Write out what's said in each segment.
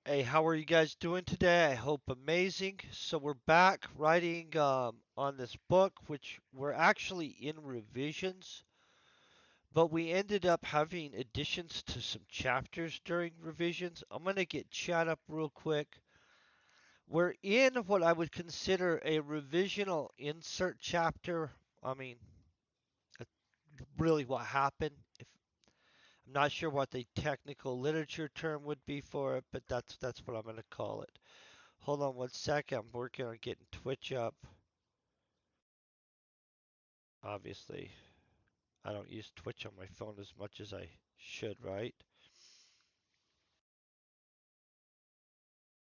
Hey, how are you guys doing today? I hope amazing. So we're back writing on this book, which we're actually in revisions, but we ended up having additions to some chapters during revisions. I'm gonna get chat up real quick. We're in what I would consider a revisional insert chapter. I mean, uh, really what happened. If I'm not sure what the technical literature term would be for it, but that's what I'm gonna call it. Hold on one second. I'm working on getting Twitch up. Obviously, I don't use Twitch on my phone as much as I should, right?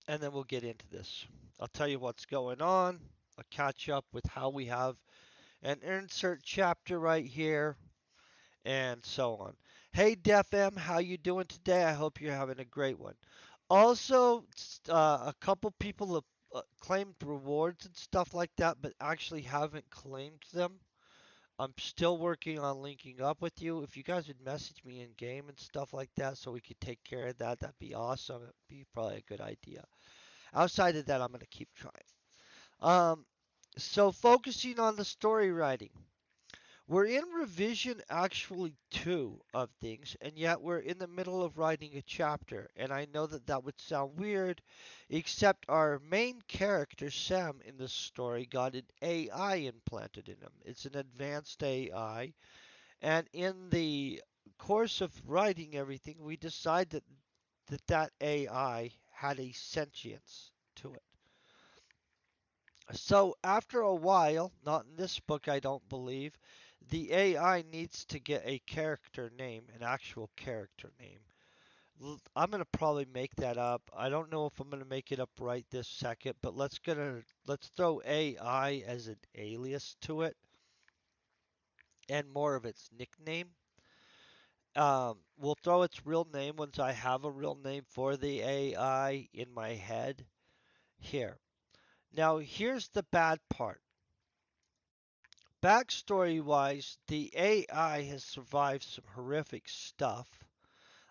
And then we'll get into this. I'll tell you what's going on. I'll catch up with how we have an insert chapter right here and so on. Hey Def M, how you doing today? I hope you're having a great one. Also, a couple people have claimed rewards and stuff like that, but actually haven't claimed them. I'm still working on linking up with you. If you guys would message me in game and stuff like that so we could take care of that, that'd be awesome. It'd be probably a good idea. Outside of that, I'm going to keep trying. Um, so focusing on the story writing. We're in revision actually two of things, and yet we're in the middle of writing a chapter. And I know that that would sound weird, except our main character, Sam, in this story got an AI implanted in him. It's an advanced AI. And in the course of writing everything, we decide that AI had a sentience to it. So after a while, not in this book, I don't believe, the AI needs to get a character name, an actual character name. I'm gonna probably make that up. I don't know if I'm gonna make it up right this second, but let's throw AI as an alias to it and more of its nickname. We'll throw its real name once I have a real name for the AI in my head here. Now, here's the bad part. Backstory wise, the AI has survived some horrific stuff.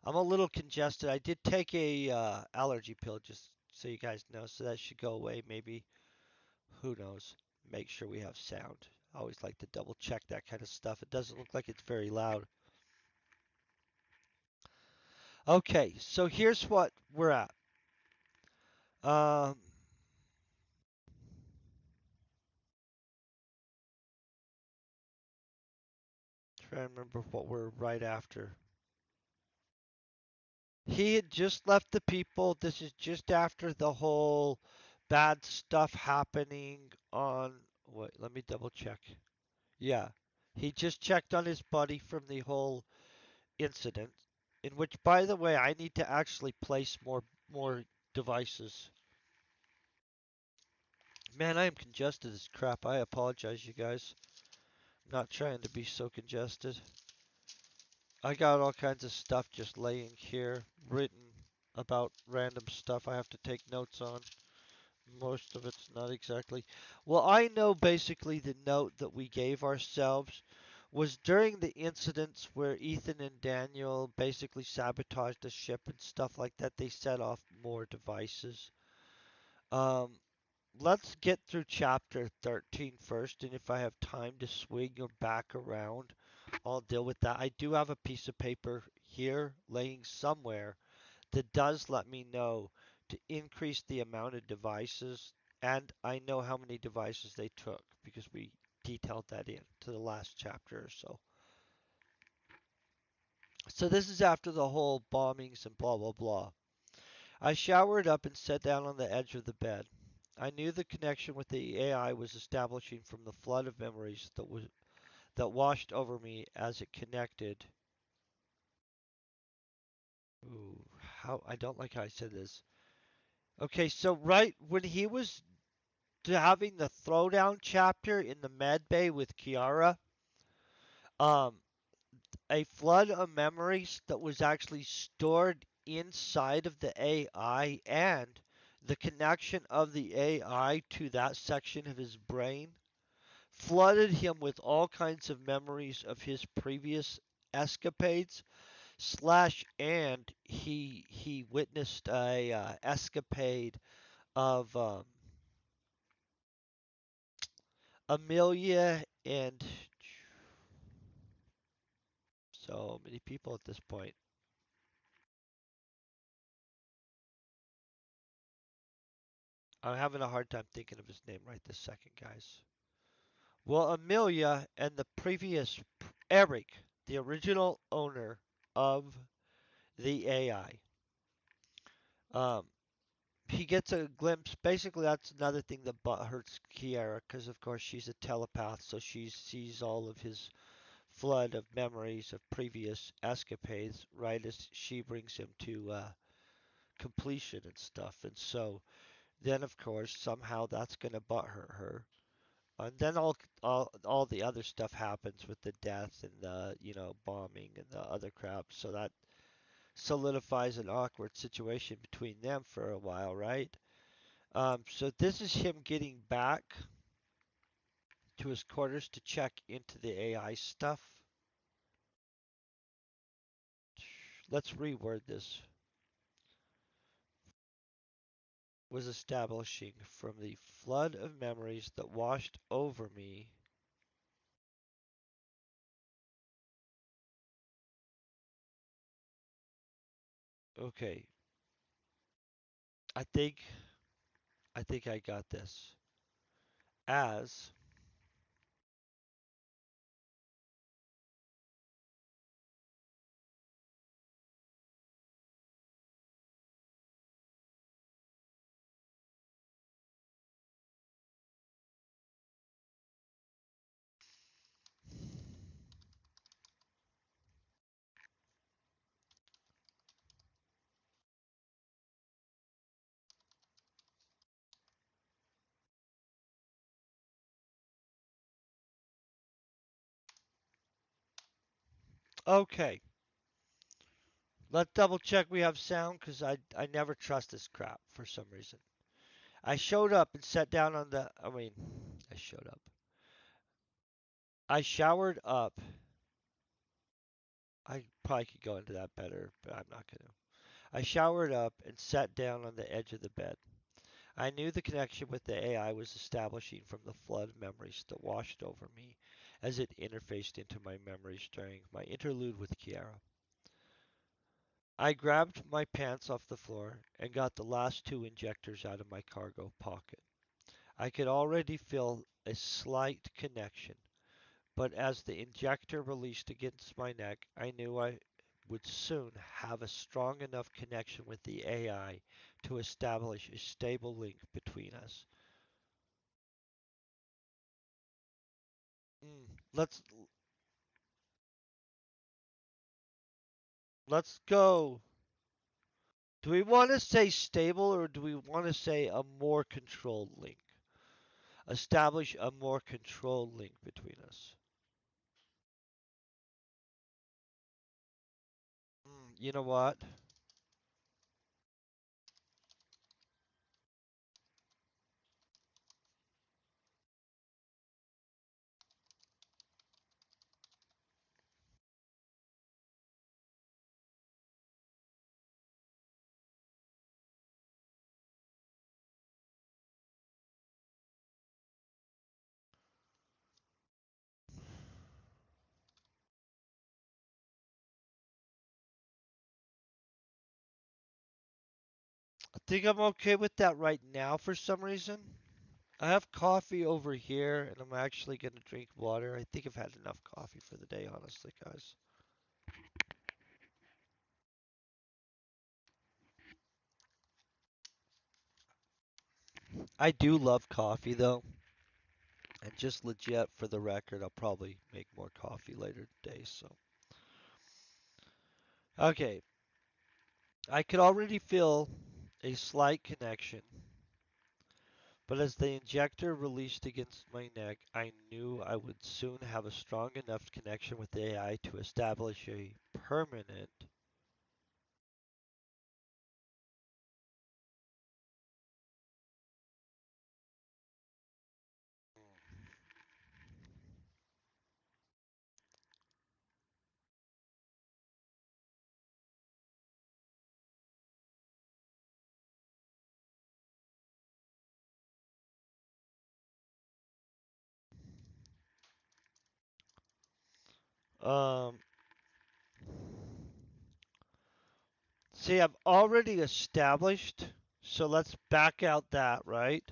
I'm a little congested. I did take a allergy pill, just so you guys know, so that should go away. Maybe, who knows? Make sure we have sound. I always like to double check that kind of stuff. It doesn't look like it's very loud. Okay, so here's what we're at. Um, Trying to remember what we're right after. He had just left the people. This is just after the whole bad stuff happening on. Wait, let me double check. Yeah. He just checked on his buddy from the whole incident, in which, by the way, I need to actually place more devices. Man, I am congested as crap. I apologize, you guys. I'm not trying to be so congested. I got all kinds of stuff just laying here, written about random stuff I have to take notes on. Most of it's not exactly. Well, I know basically the note that we gave ourselves was during the incidents where Ethan and Daniel basically sabotaged the ship and stuff like that, they set off more devices. Um, let's get through chapter 13 first, and if I have time to swing or back around, I'll deal with that. I do have a piece of paper here laying somewhere that does let me know to increase the amount of devices, and I know how many devices they took because we detailed that in to the last chapter or so. So this is after the whole bombings and blah blah blah. I showered up and sat down on the edge of the bed. I knew the connection with the AI was establishing from the flood of memories that washed over me as it connected. Ooh, how I don't like how I said this. Okay, so right when he was to having the throwdown chapter in the med bay with Kiara, um, a flood of memories that was actually stored inside of the AI and the connection of the AI to that section of his brain flooded him with all kinds of memories of his previous escapades. slash and he witnessed a escapade of Amelia and so many people at this point. I'm having a hard time thinking of his name right this second, guys. Well, Amelia and the previous Eric, the original owner of the AI, um, he gets a glimpse. Basically, that's another thing that hurts Kiara, because of course she's a telepath, so she sees all of his flood of memories of previous escapades right as she brings him to completion and stuff. And so then, of course, somehow that's going to butthurt her. And then all the other stuff happens with the death and the bombing and the other crap. So that solidifies an awkward situation between them for a while, right? So this is him getting back to his quarters to check into the AI stuff. Let's reword this. Was establishing from the flood of memories that washed over me. Okay, I think I got this. As okay, let's double check we have sound because I never trust this crap for some reason. I showed up and sat down on the. I mean, I showed up. I showered up. I probably could go into that better, but I'm not going to. I showered up and sat down on the edge of the bed. I knew the connection with the AI was establishing from the flood of memories that washed over me as it interfaced into my memories during my interlude with Kiara. I grabbed my pants off the floor and got the last two injectors out of my cargo pocket. I could already feel a slight connection, but as the injector released against my neck, I knew I would soon have a strong enough connection with the AI to establish a stable link between us. Let's go. Do we want to say stable or do we want to say a more controlled link? Establish a more controlled link between us. You know what? I think I'm okay with that right now for some reason. I have coffee over here and I'm actually going to drink water. I think I've had enough coffee for the day, honestly, guys. I do love coffee though. And just legit for the record, I'll probably make more coffee later today, so. Okay, I could already feel a slight connection, but as the injector released against my neck, I knew I would soon have a strong enough connection with the AI to establish a permanent. Um, See, I've already established, so let's back out that, right?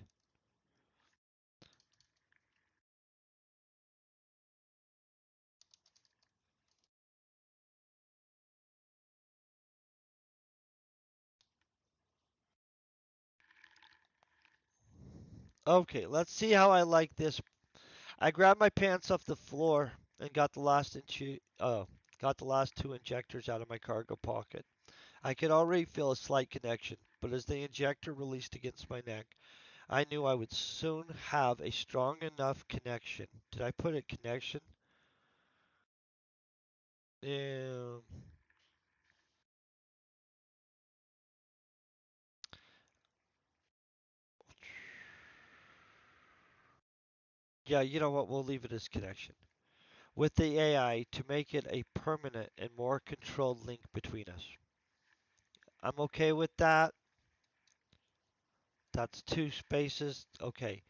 Okay, let's see how I like this. I grabbed my pants off the floor and got the last two injectors out of my cargo pocket. I could already feel a slight connection, but as the injector released against my neck, I knew I would soon have a strong enough connection. Did I put a connection? Yeah. Yeah, you know what? We'll leave it as connection. With the AI to make it a permanent and more controlled link between us. I'm okay with that. That's two spaces. Okay.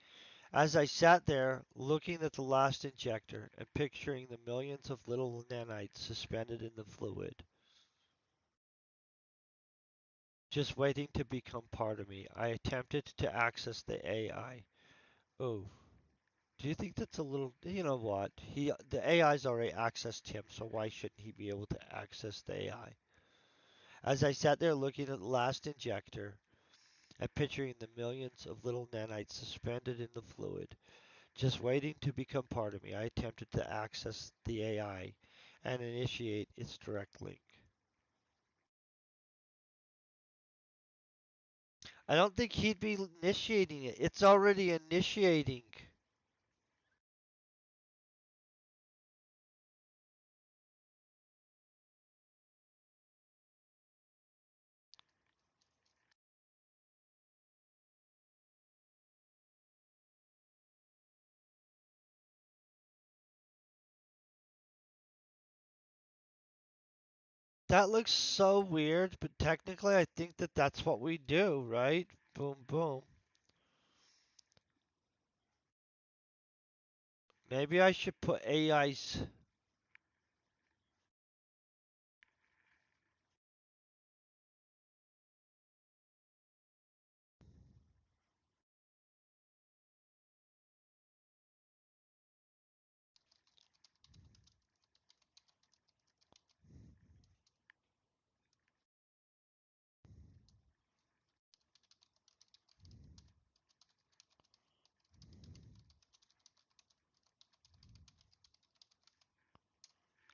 As I sat there, looking at the last injector and picturing the millions of little nanites suspended in the fluid, just waiting to become part of me, I attempted to access the AI. Oh, do you think that's a little, you know what? The AI's already accessed him, so why shouldn't he be able to access the AI? As I sat there looking at the last injector and picturing the millions of little nanites suspended in the fluid, just waiting to become part of me, I attempted to access the AI and initiate its direct link. I don't think he'd be initiating it. It's already initiating. That looks so weird, but technically I think that that's what we do, right? Boom, boom. Maybe I should put AI's.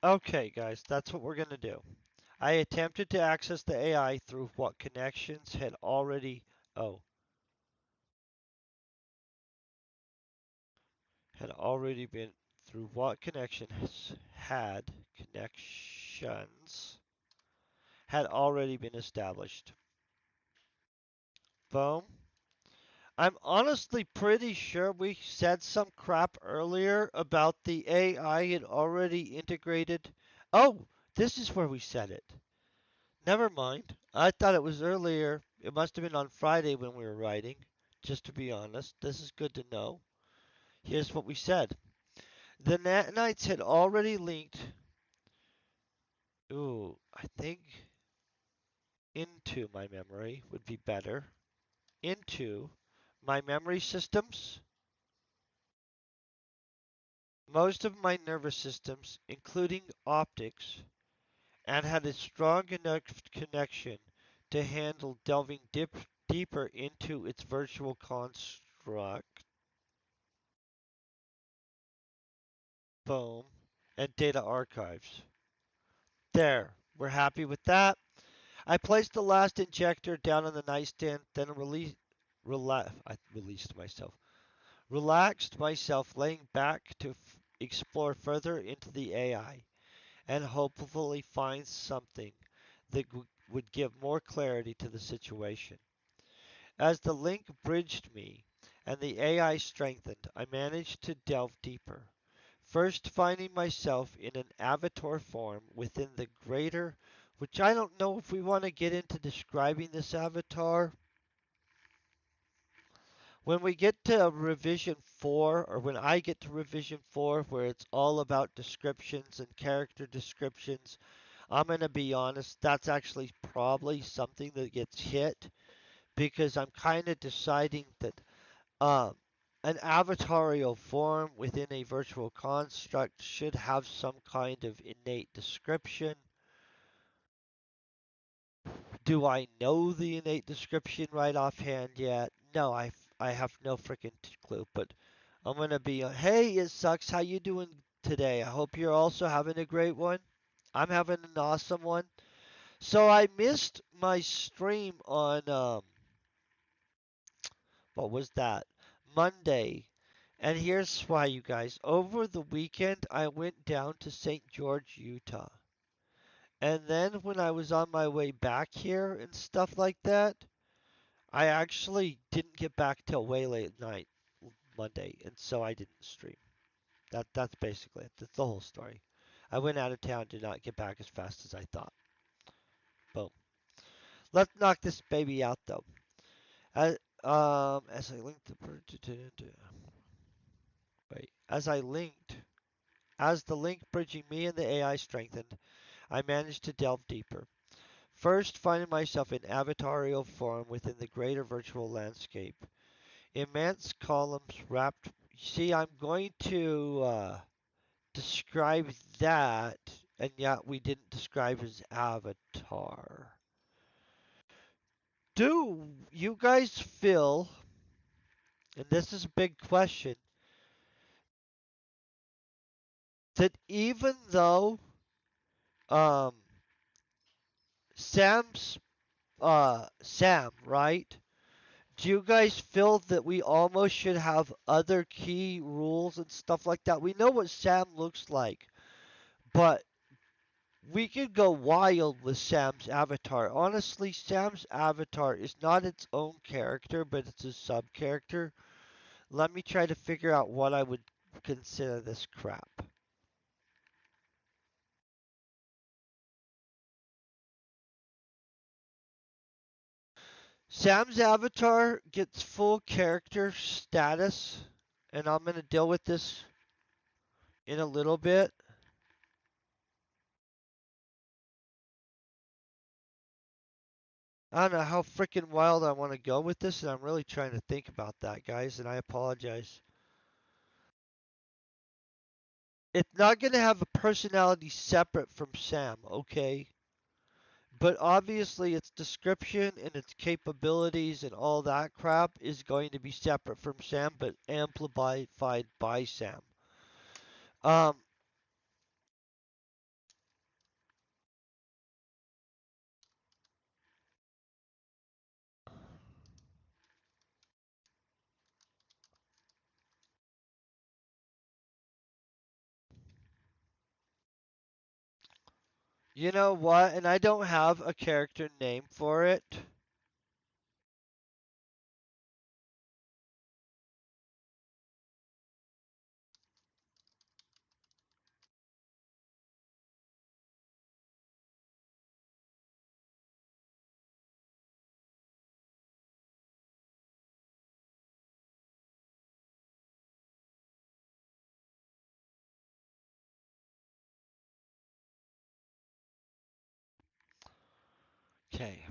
Okay, guys, that's what we're going to do. I attempted to access the AI through what connections had already. Oh, had already been through what connections had already been established. Boom. I'm honestly pretty sure we said some crap earlier about the AI had already integrated. Oh, this is where we said it. Never mind. I thought it was earlier. It must have been on Friday when we were writing. Just to be honest, this is good to know. Here's what we said. The nanites had already linked. Ooh, I think into my memory would be better. Into my memory systems, most of my nervous systems, including optics, and had a strong enough connection to handle delving deeper into its virtual construct, boom, and data archives. There, we're happy with that. I placed the last injector down on the nightstand, then I released myself. Relaxed myself, laying back to explore further into the AI and hopefully find something that would give more clarity to the situation. As the link bridged me and the AI strengthened, I managed to delve deeper. First, finding myself in an avatar form within the greater, which I don't know if we want to get into describing this avatar. When we get to revision 4, or when I get to revision 4, where it's all about descriptions and character descriptions, I'm going to be honest, that's actually probably something that gets hit because I'm kind of deciding that um, an avatarial form within a virtual construct should have some kind of innate description. Do I know the innate description right offhand yet? No, I have no freaking clue. But I'm gonna be, hey, it sucks. How you doing today? I hope you're also having a great one. I'm having an awesome one. So I missed my stream on what was that? Monday. And here's why, you guys. Over the weekend, I went down to St. George, Utah. And then when I was on my way back here and stuff like that, I actually didn't get back till way late at night Monday, and so I didn't stream. That's basically it. That's the whole story. I went out of town, did not get back as fast as I thought. Boom. Let's knock this baby out though. As, as I linked the wait, as the link bridging me and the AI strengthened, I managed to delve deeper. First, finding myself in avatarial form within the greater virtual landscape. Immense columns wrapped. See, I'm going to describe that, and yet we didn't describe his avatar. Do you guys feel, and this is a big question, that even though um, Sam, right? Do you guys feel that we almost should have other key rules and stuff like that? We know what Sam looks like, but we could go wild with Sam's avatar. Honestly, Sam's avatar is not its own character, but it's a sub character. Let me try to figure out what I would consider this crap. Sam's avatar gets full character status, and I'm going to deal with this in a little bit. I don't know how freaking wild I want to go with this, and I'm really trying to think about that, guys, and I apologize. It's not going to have a personality separate from Sam, okay? But obviously, its description and its capabilities and all that crap is going to be separate from Sam, but amplified by Sam. Um, you know what? And I don't have a character name for it. Okay.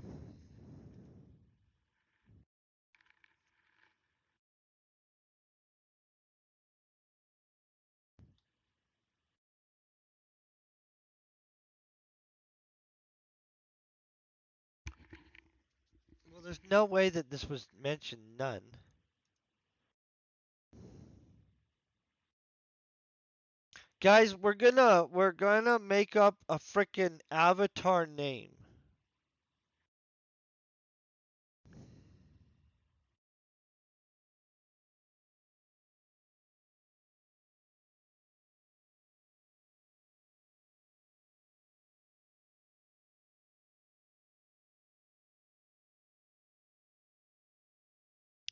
Well, there's no way that this was mentioned none. Guys, we're gonna make up a frickin' avatar name.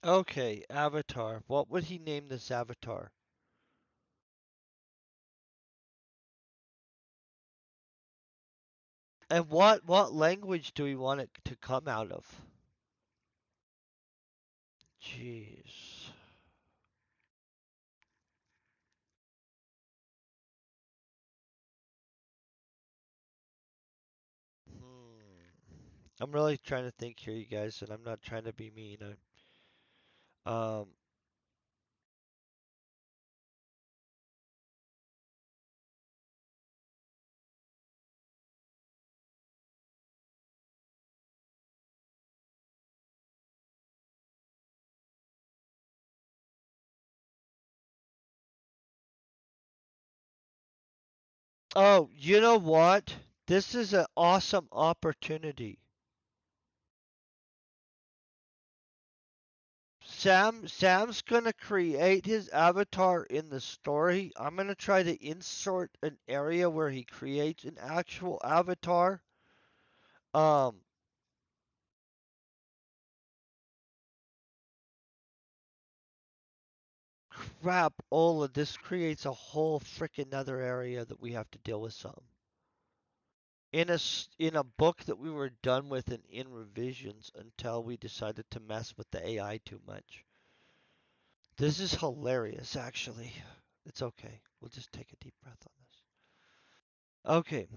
Okay, avatar. What would he name this avatar? And what language do we want it to come out of? Jeez. I'm really trying to think here, you guys, and I'm not trying to be mean. Um, oh, you know what? This is an awesome opportunity. Sam's gonna create his avatar in the story. I'm gonna try to insert an area where he creates an actual avatar. Um, Crap, Ola, this creates a whole frickin' other area that we have to deal with some. In a book that we were done with and in revisions until we decided to mess with the AI too much. This is hilarious, actually. It's okay. We'll just take a deep breath on this. Okay.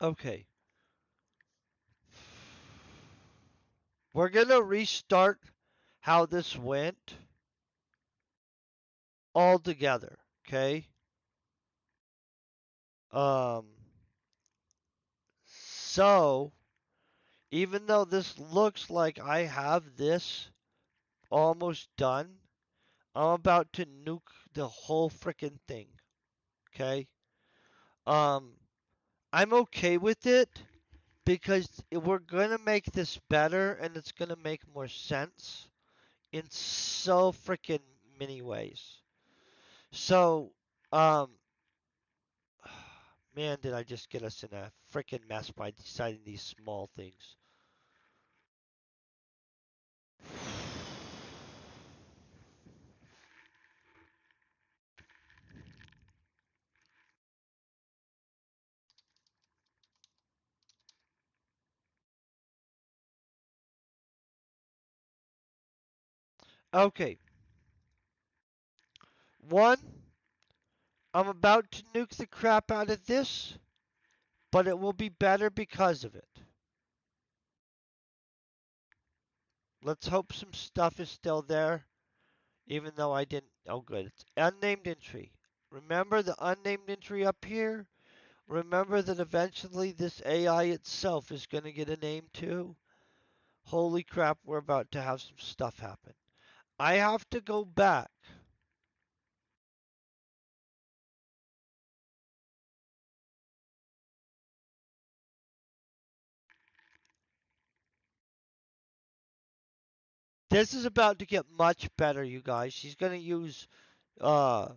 Okay. We're gonna restart how this went all together. Okay. Um. So even though this looks like I have this almost done, I'm about to nuke the whole frickin' thing. Okay. Um. I'm okay with it because we're gonna make this better and it's gonna make more sense in so freaking many ways. So, um, man, did I just get us in a freaking mess by deciding these small things. Okay, one, I'm about to nuke the crap out of this, but it will be better because of it. Let's hope some stuff is still there, even though I didn't. Oh, good. It's unnamed entry. Remember the unnamed entry up here? Remember that eventually this AI itself is going to get a name too? Holy crap, we're about to have some stuff happen. I have to go back. This is about to get much better, you guys. She's going to use uh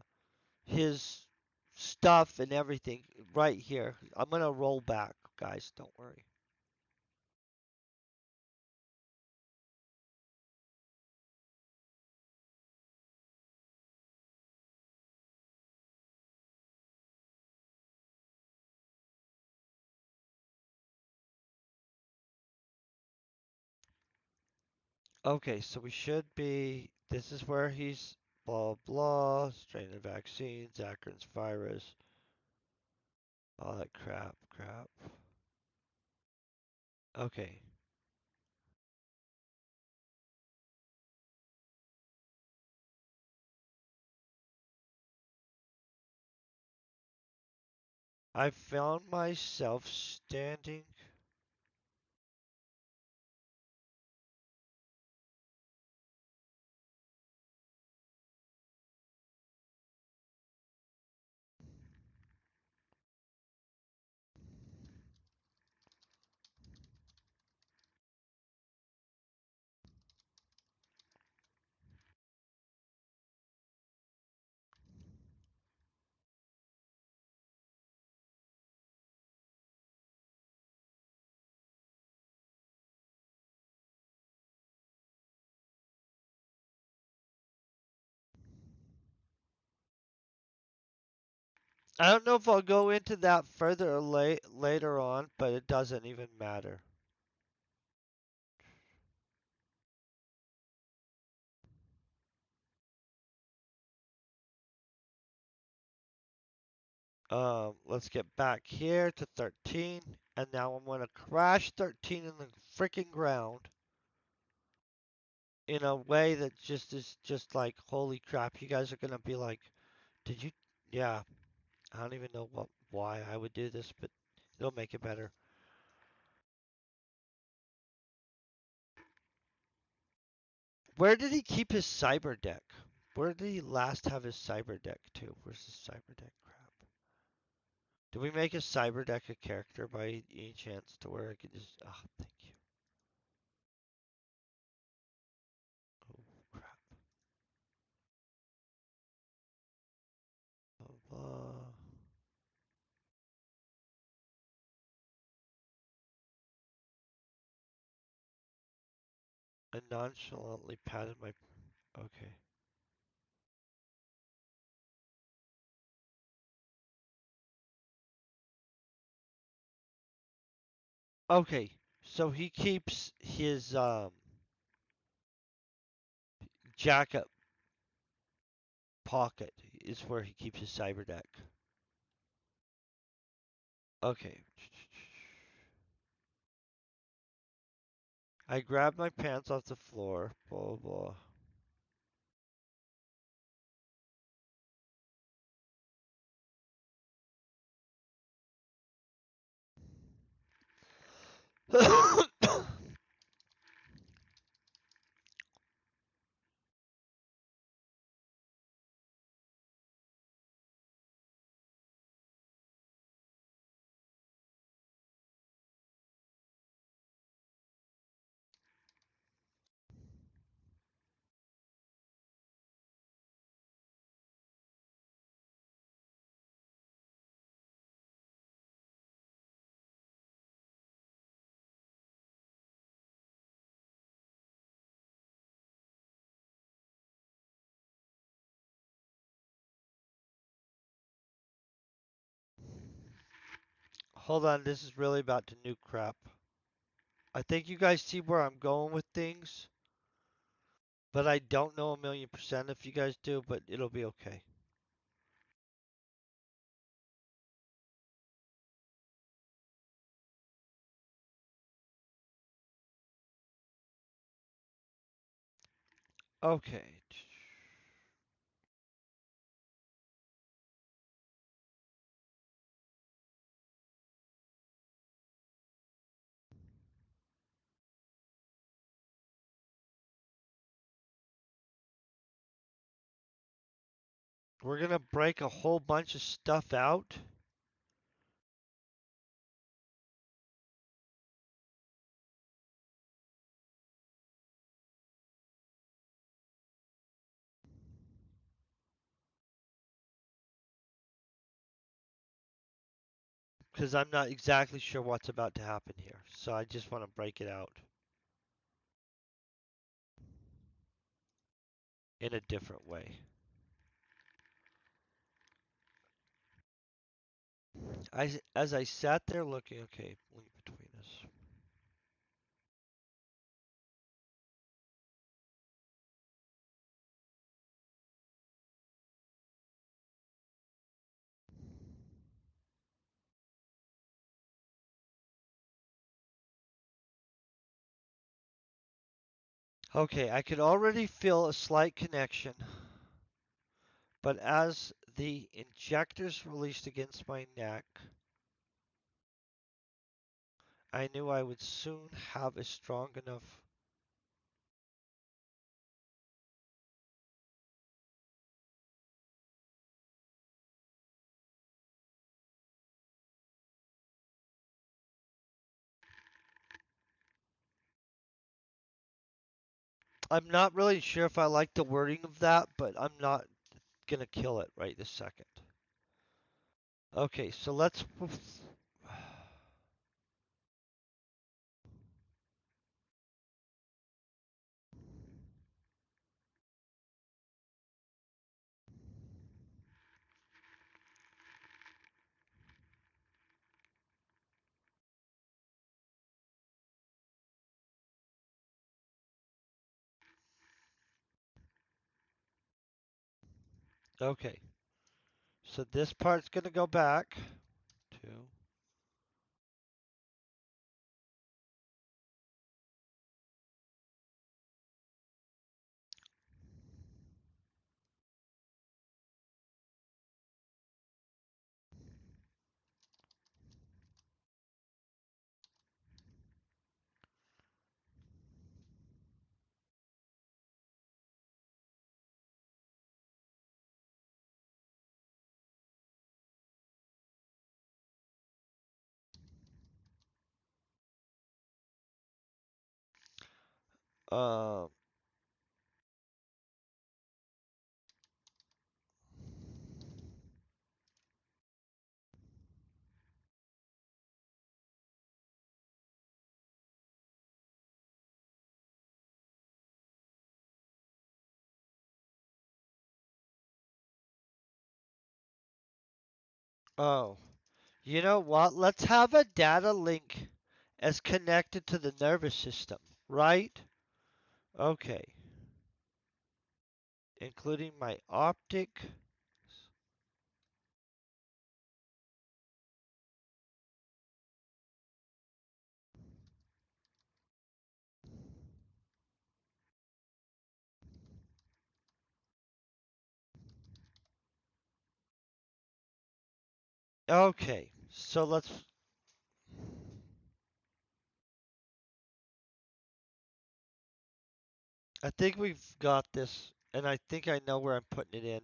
his stuff and everything right here. I'm going to roll back, guys. Don't worry. Okay, so we should be. This is where he's blah blah. Strain of vaccine, Zarkrins virus, all that crap. Okay. I found myself standing. I don't know if I'll go into that further later on, but it doesn't even matter. Let's get back here to 13, and now I'm gonna crash 13 in the freaking ground in a way that just is just like, holy crap, you guys are gonna be like, did you? Yeah, I don't even know why I would do this, but it'll make it better. Where did he keep his cyber deck? Where did he last have his cyber deck to? Where's his cyber deck? Crap. Did we make a cyber deck a character by any chance to where I could just? Ah, oh, thank you. Oh crap. Blah, blah. I nonchalantly patted my. Okay. Okay. So he keeps his jacket pocket is where he keeps his cyber deck. Okay. I grabbed my pants off the floor. Blah blah blah. Hold on, this is really about to nuke crap. I think you guys see where I'm going with things, but I don't know 1,000,000% if you guys do, but it'll be okay. Okay. We're gonna break a whole bunch of stuff out. Because I'm not exactly sure what's about to happen here. So I just want to break it out in a different way. As I sat there looking, okay, link between us. Okay, I could already feel a slight connection, but as the injectors released against my neck, I knew I would soon have a strong enough. I'm not really sure if I like the wording of that, but I'm not gonna kill it right this second. Okay, so let's. Okay. So this part's going to go back to. Uh, oh, you know what? Let's have a data link as connected to the nervous system, right? Okay. Including my optic. Okay. So let's. I think we've got this, and I think I know where I'm putting it in,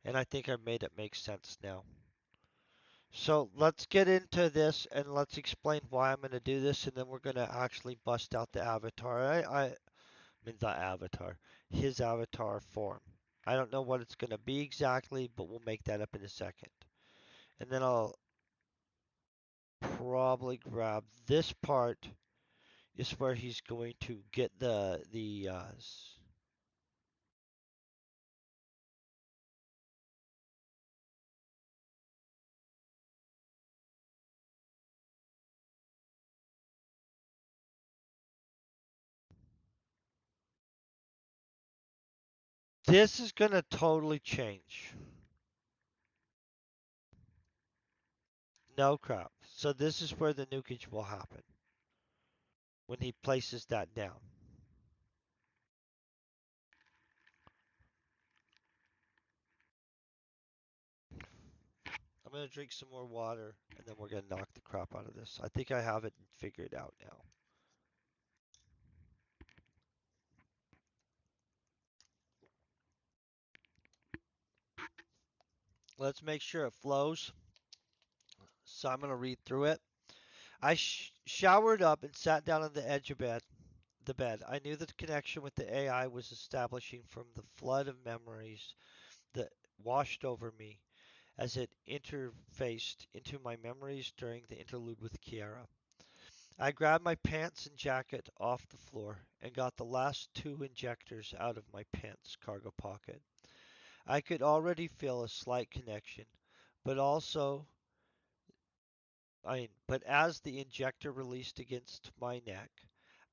and I think I made it make sense now. So let's get into this and let's explain why I'm going to do this, and then we're going to actually bust out the avatar. I mean, the avatar, his avatar form. I don't know what it's going to be exactly, but we'll make that up in a second. And then I'll probably grab this part is where he's going to get the. This is going to totally change. No crap. So this is where the nukage will happen when he places that down. I'm gonna drink some more water and then we're gonna knock the crap out of this. I think I have it figured out now. Let's make sure it flows. So I'm gonna read through it. I showered up and sat down on the edge of the bed. I knew that the connection with the AI was establishing from the flood of memories that washed over me as it interfaced into my memories during the interlude with Kiara. I grabbed my pants and jacket off the floor and got the last two injectors out of my pants cargo pocket. I could already feel a slight connection, but also but as the injector released against my neck,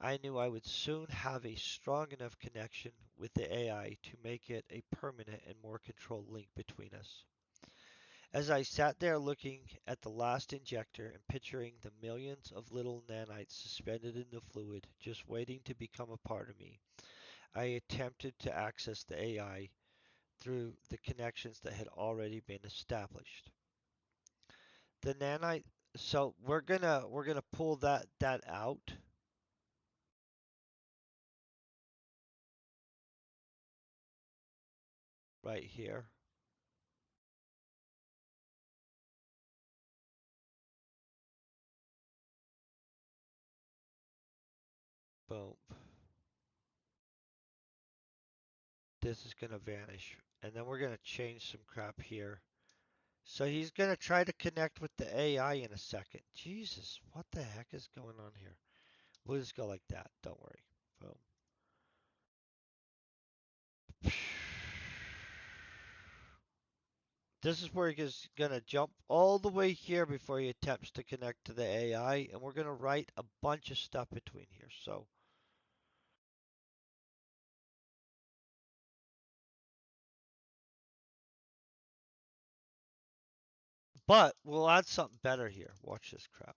I knew I would soon have a strong enough connection with the AI to make it a permanent and more controlled link between us. As I sat there looking at the last injector and picturing the millions of little nanites suspended in the fluid, just waiting to become a part of me, I attempted to access the AI through the connections that had already been established. The nanite, so we're gonna pull that out right here. Boom. This is gonna vanish. And then we're gonna change some crap here. So he's gonna try to connect with the AI in a second. Jesus, what the heck is going on here? We'll just go like that. Don't worry. Boom. This is where he's gonna jump all the way here before he attempts to connect to the AI, and we're gonna write a bunch of stuff between here. So But we'll add something better here. Watch this crap.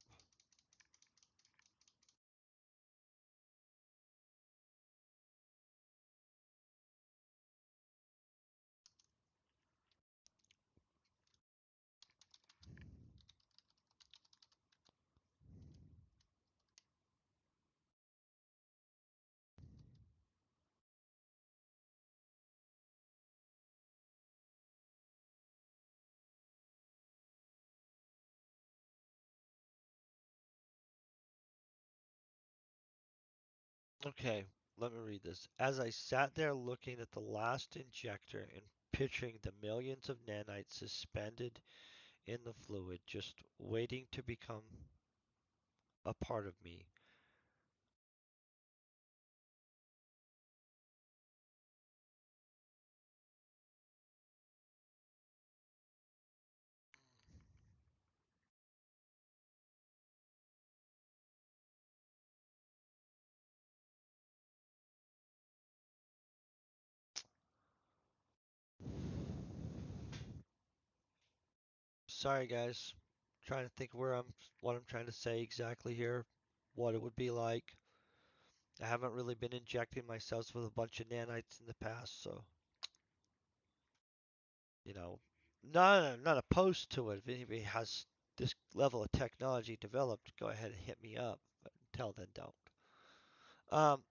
Okay, let me read this. As I sat there looking at the last injector and picturing the millions of nanites suspended in the fluid, just waiting to become a part of me. Sorry, guys. Trying to think what I'm trying to say exactly here, what it would be like. I haven't really been injecting myself with a bunch of nanites in the past, so you know, not opposed to it. If anybody has this level of technology developed, go ahead and hit me up. But until then, don't. Um,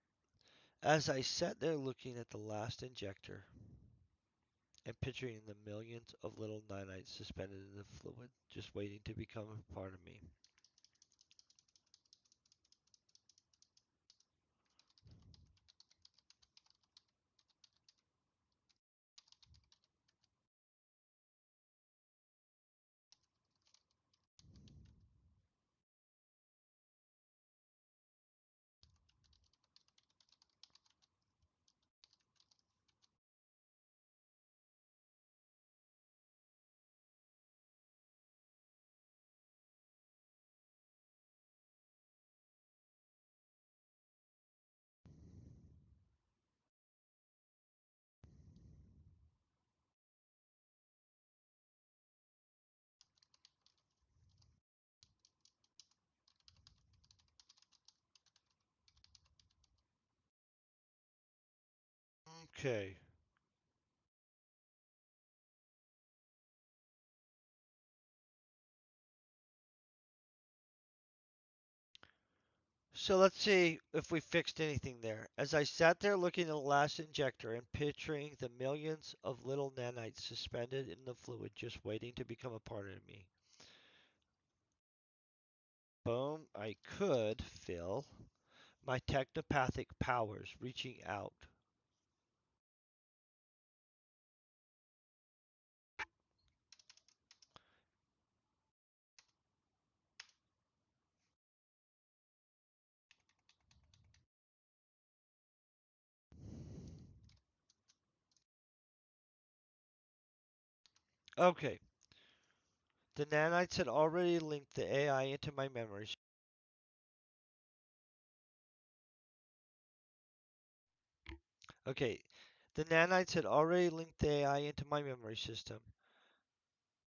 as I sat there looking at the last injector and picturing the millions of little nanites suspended in the fluid, just waiting to become a part of me. Okay. So let's see if we fixed anything there. As I sat there looking at the last injector and picturing the millions of little nanites suspended in the fluid just waiting to become a part of me. Boom, I could feel my technopathic powers reaching out. Okay, the nanites had already linked the AI into my memories. Okay, the nanites had already linked the AI into my memory system.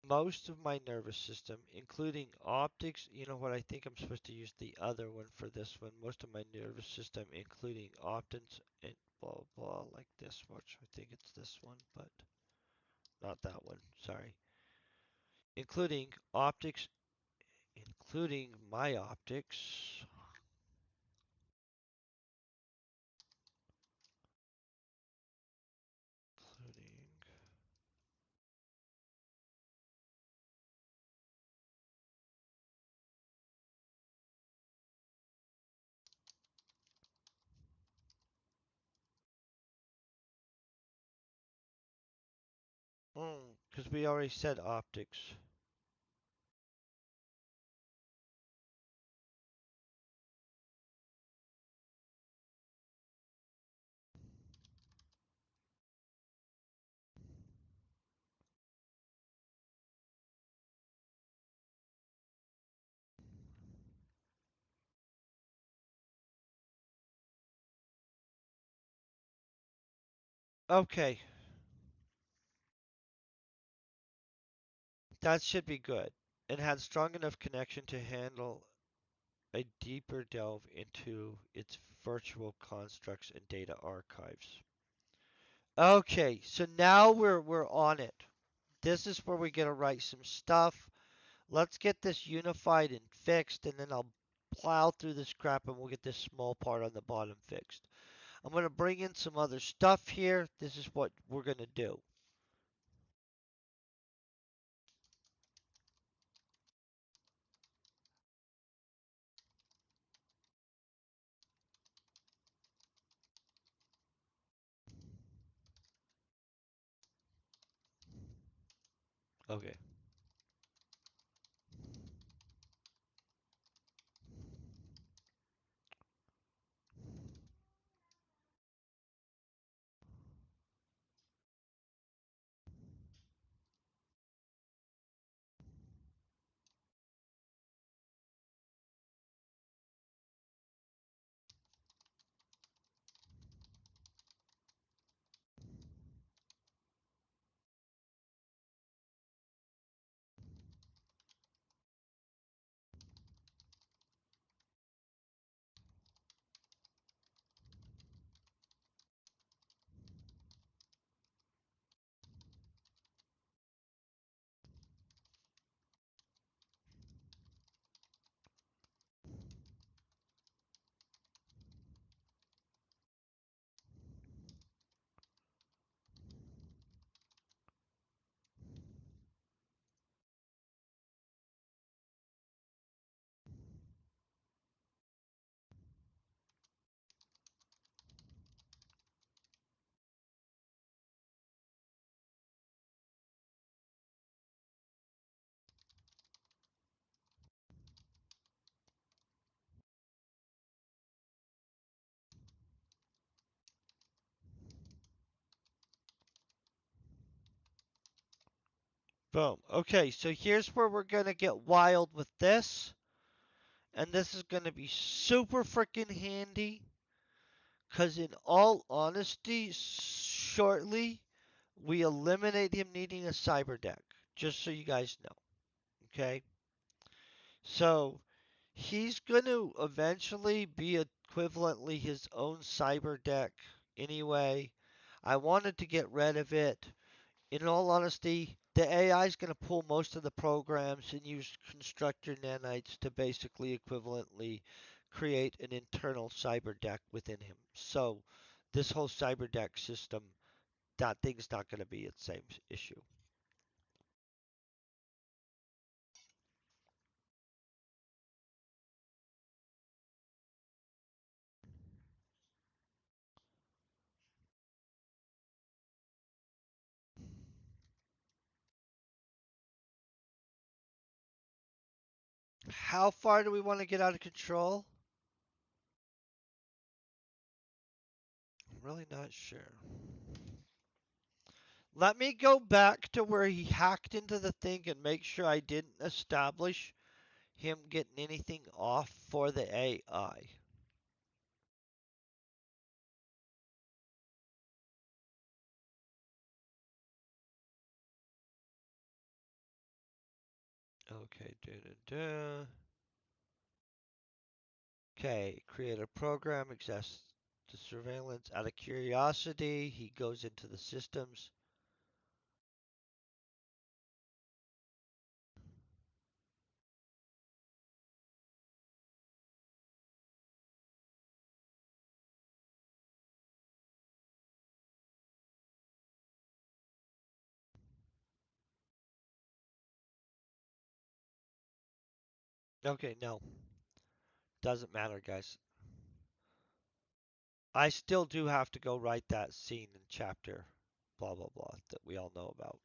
Most of my nervous system, including optics, you know what, I think I'm supposed to use the other one for this one. Most of my nervous system, including optics and blah, blah, like this, which I think it's this one, but not that one, sorry. Including optics, including my optics, including, because we already said optics. Okay, That should be good. It had strong enough connection to handle a deeper delve into its virtual constructs and data archives. Okay, so now we're on it. This is where we gotta write some stuff. Let's get this unified and fixed, and then I'll plow through this crap and we'll get this small part on the bottom fixed. I'm gonna bring in some other stuff here. This is what we're gonna do. Okay. Boom. Okay, so here's where we're gonna get wild with this. And this is gonna be super freaking handy. Cause in all honesty, shortly we eliminate him needing a cyber deck. Just so you guys know. Okay? So he's going to eventually be equivalently his own cyber deck anyway. I wanted to get rid of it. In all honesty, the AI is going to pull most of the programs and use constructor nanites to basically equivalently create an internal cyber deck within him. So this whole cyber deck system, that thing's not going to be its same issue. How far do we want to get out of control? I'm really not sure. Let me go back to where he hacked into the thing and make sure I didn't establish him getting anything off for the AI. Okay, Okay, create a program, access the surveillance. Out of curiosity, he goes into the systems. Okay, no, doesn't matter, guys. I still do have to go write that scene in chapter blah blah blah that we all know about.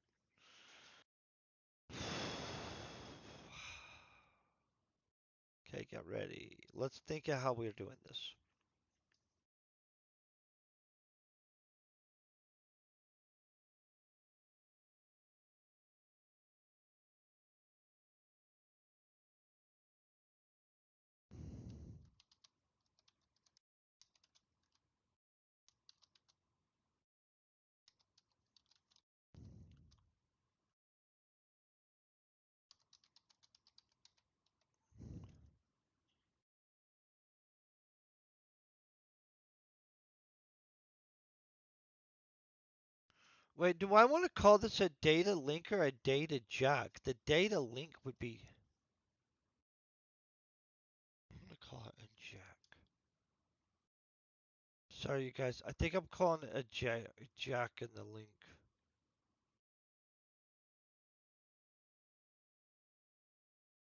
Okay, get ready. Let's think of how we're doing this. Wait, do I want to call this a data link or a data jack? The data link would be. I'm gonna call it a jack. Sorry, you guys. I think I'm calling it a jack in the link.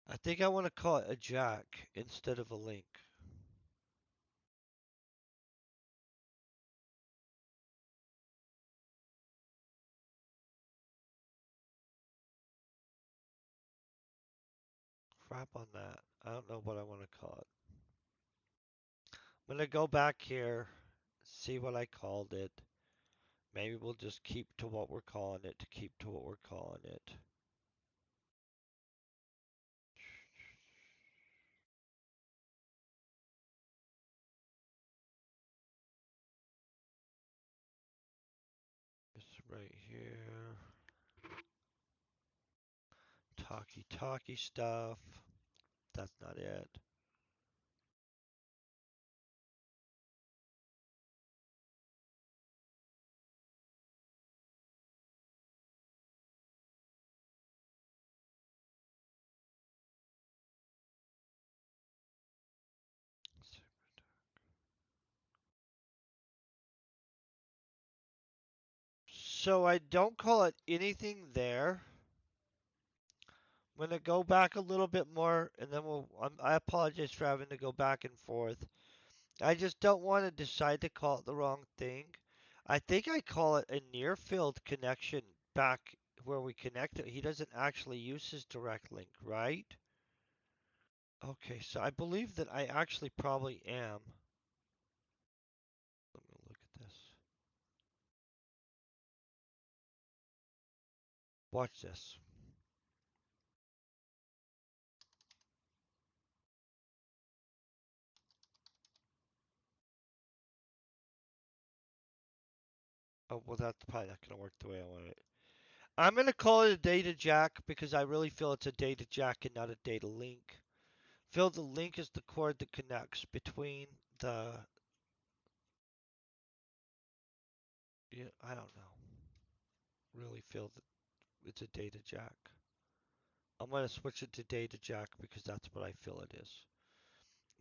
I think I want to call it a jack instead of a link. Crap on that. I don't know what I want to call it. I'm gonna go back here, see what I called it. Maybe we'll just keep to what we're calling it to keep to what we're calling it. This right here. Talkie stuff. That's not it. So I don't call it anything there. I'm gonna go back a little bit more, and then I apologize for having to go back and forth. I just don't want to decide to call it the wrong thing. I think I call it a near field connection back where we connect it. He doesn't actually use his direct link, right? Okay, so I believe that I actually probably am. Let me look at this. Watch this. Oh, well, that's probably not going to work the way I want it. I'm going to call it a data jack because I really feel it's a data jack and not a data link. Feel the link is the cord that connects between the. Yeah, I don't know. Really feel that it's a data jack. I'm going to switch it to data jack because that's what I feel it is.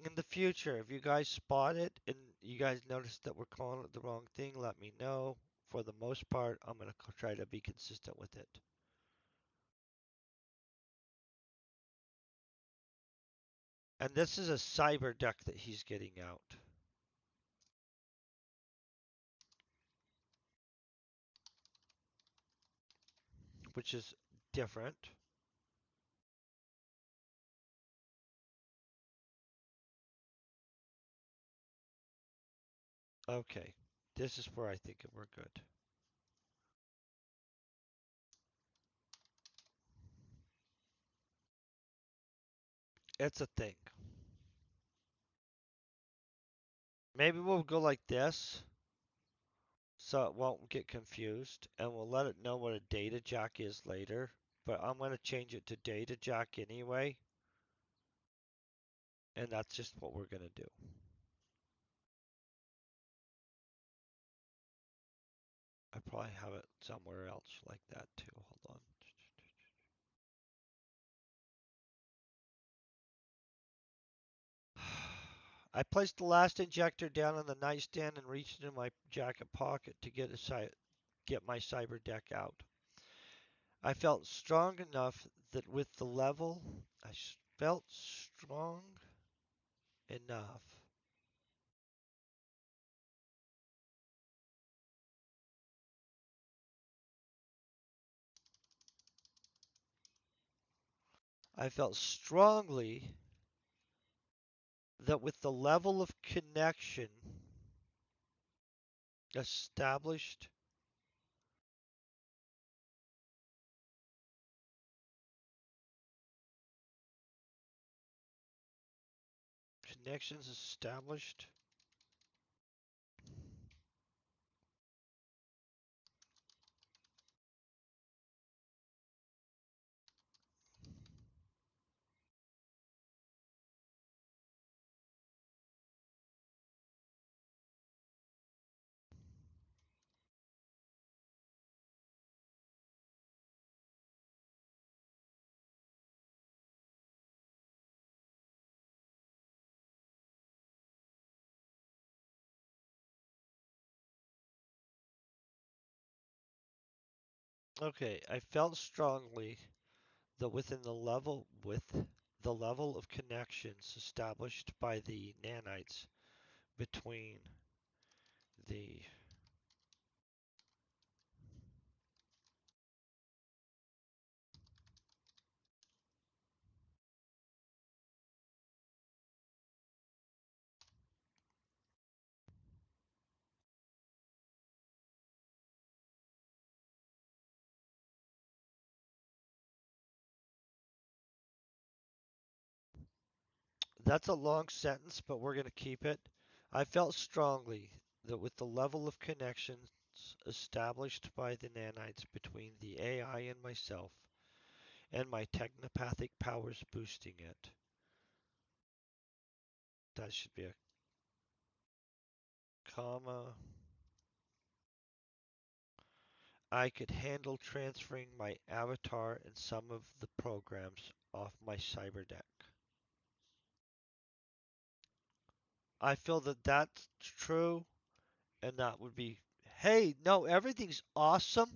In the future, if you guys spot it and you guys notice that we're calling it the wrong thing, let me know. For the most part, I'm going to try to be consistent with it. And this is a cyber deck that he's getting out, which is different. Okay, this is where I think we're good. It's a thing. Maybe we'll go like this so it won't get confused, and we'll let it know what a data jack is later. But I'm going to change it to data jack anyway, and that's just what we're going to do. I probably have it somewhere else like that too. Hold on. I placed the last injector down on the nightstand and reached into my jacket pocket to get my cyber deck out. I felt strong enough that with the level, I felt strong enough. I felt strongly that with the level of connection established, connections established, Okay, I felt strongly that with the level of connections established by the nanites between the That's a long sentence, but we're going to keep it. I felt strongly that with the level of connections established by the nanites between the AI and myself, and my technopathic powers boosting it, that should be a comma. I could handle transferring my avatar and some of the programs off my cyber deck. I feel that that's true, and that would be, hey, no, everything's awesome.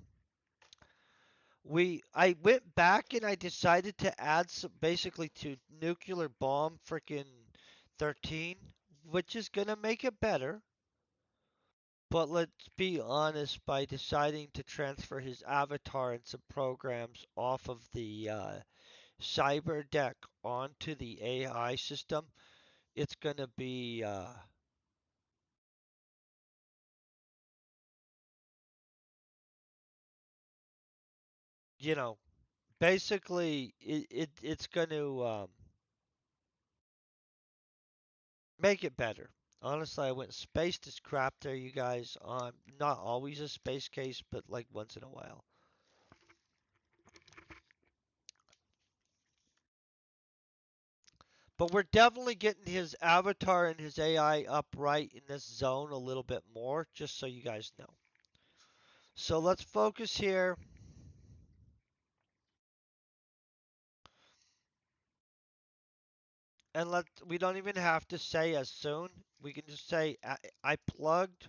I went back and I decided to add some basically to nuclear bomb freaking 13, which is gonna make it better. But let's be honest, by deciding to transfer his avatar and some programs off of the cyber deck onto the AI system, it's gonna be you know, basically it's gonna make it better. Honestly, I went spaced as crap there, you guys. Not always a space case, but like once in a while. But we're definitely getting his avatar and his AI up right in this zone a little bit more, just so you guys know. So let's focus here, and we don't even have to say as soon. We can just say I plugged.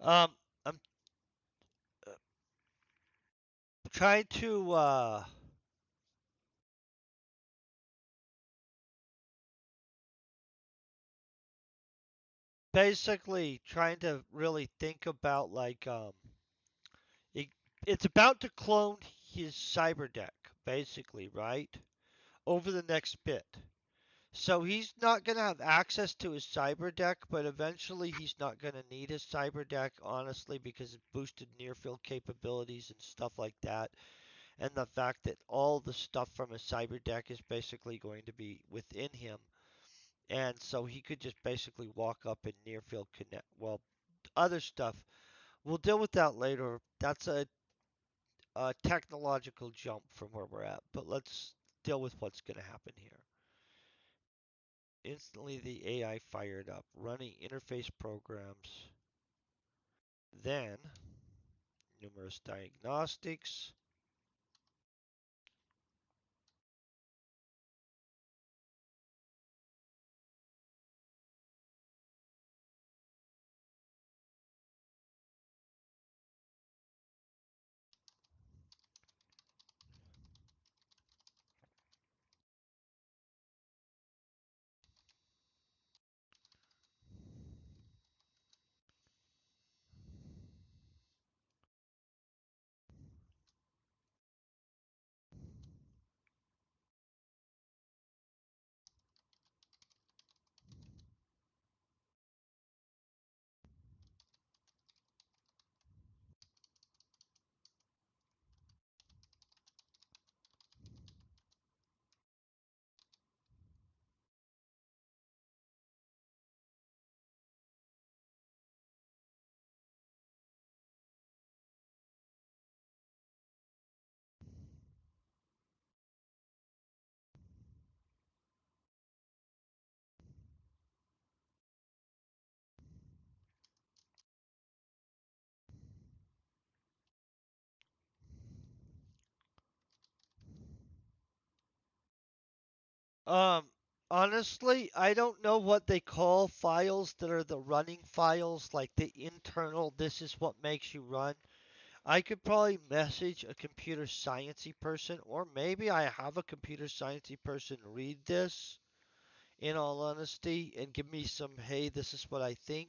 I'm trying to basically trying to really think about it, it's about to clone his cyber deck, basically, right? Over the next bit. So he's not going to have access to his cyber deck, but eventually he's not going to need his cyber deck, honestly, because it boosted near field capabilities and stuff like that. And the fact that all the stuff from his cyber deck is basically going to be within him. And so he could just basically walk up and near field connect. Well, other stuff. We'll deal with that later. That's a technological jump from where we're at. But let's deal with what's going to happen here. Instantly the AI fired up, running interface programs, then numerous diagnostics. Um, honestly, I don't know what they call files that are the running files, like the internal, this is what makes you run. I could probably message a computer sciencey person, or maybe I have a computer sciencey person read this, in all honesty, and give me some, hey, this is what I think.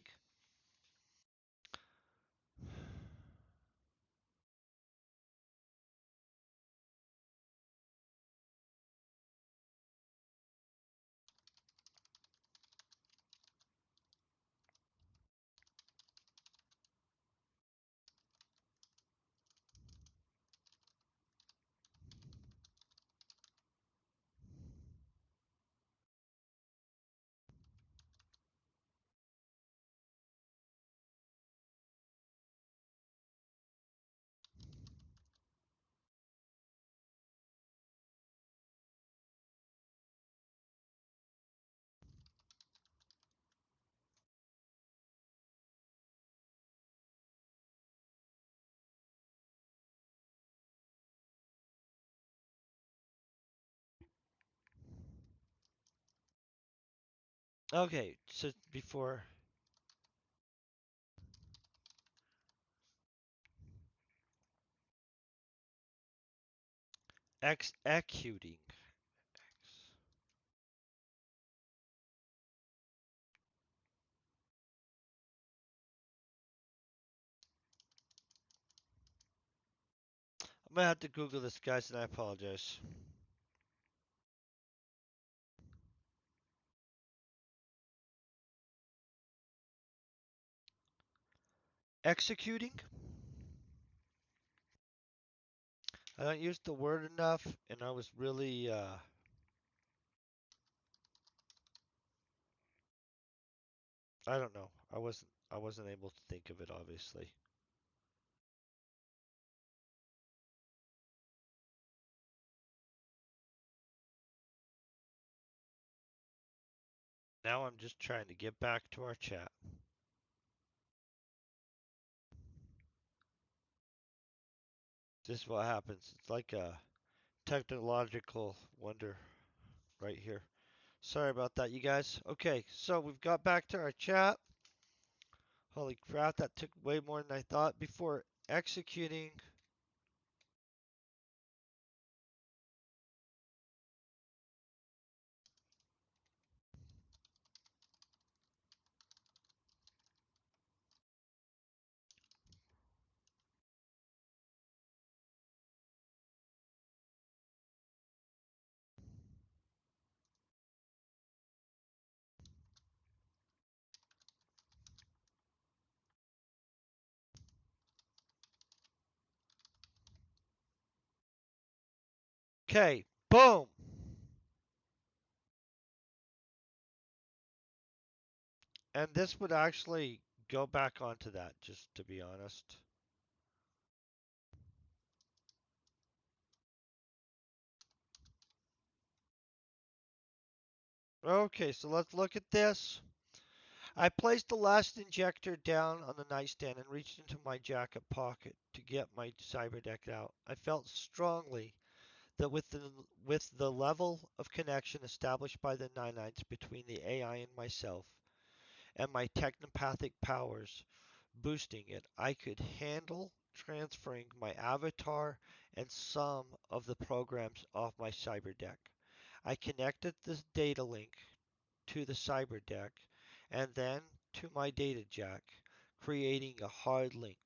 Okay, so before executing. I'm gonna have to Google this, guys, and I apologize. Executing? I don't use the word enough, and I was really, I don't know. I wasn't able to think of it, obviously. Now I'm just trying to get back to our chat. This is what happens. It's like a technological wonder right here. Sorry about that, you guys. Okay, so we've got back to our chat. Holy crap, that took way more than I thought. Before executing, Okay, boom. And this would actually go back onto that, just to be honest. Okay, so let's look at this. I placed the last injector down on the nightstand and reached into my jacket pocket to get my cyber deck out. I felt strongly that with the level of connection established by the nanites between the AI and myself, and my technopathic powers boosting it, I could handle transferring my avatar and some of the programs off my cyber deck. I connected this data link to the cyber deck and then to my data jack, creating a hard link.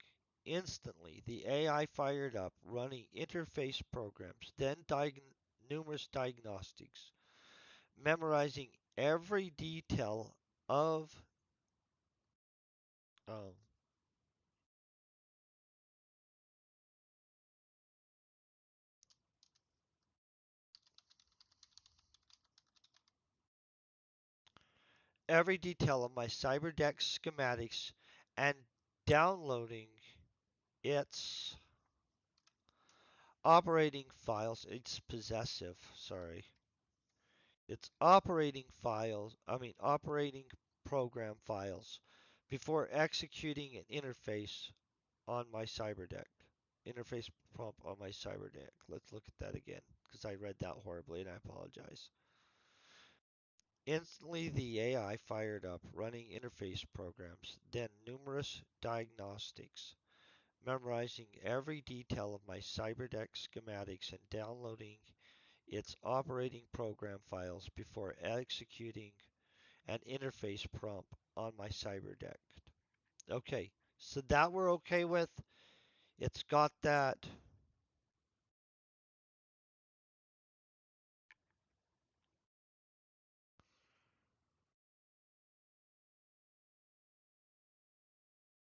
Instantly, the AI fired up, running interface programs, then numerous diagnostics, memorizing every detail of um, every detail of my CyberDeck schematics and downloading its operating files. It's possessive, sorry. Its operating program files before executing an on my CyberDeck. Interface prompt on my CyberDeck. Let's look at that again because I read that horribly and I apologize. Instantly, the AI fired up, running interface programs, then numerous diagnostics, memorizing every detail of my CyberDeck schematics and downloading its operating program files before executing an interface prompt on my CyberDeck. Okay, so that we're okay with. It's got that.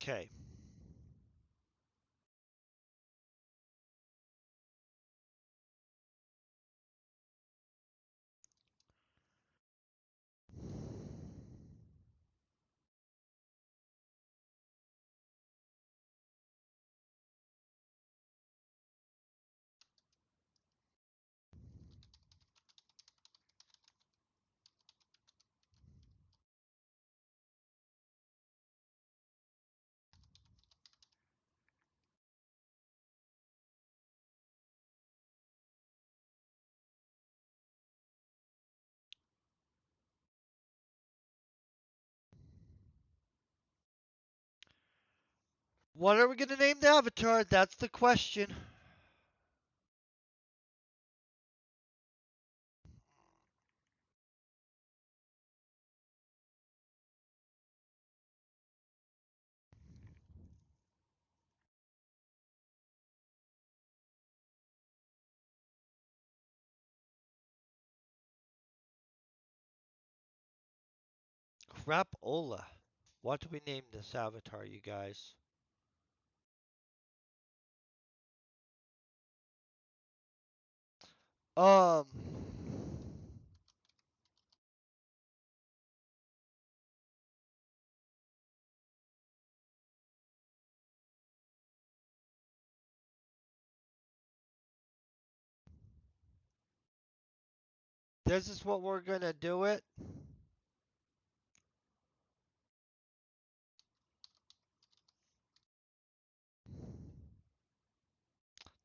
Okay. What are we going to name the avatar? That's the question. Crapola. What do we name this avatar, you guys? Um, this is what we're gonna do it.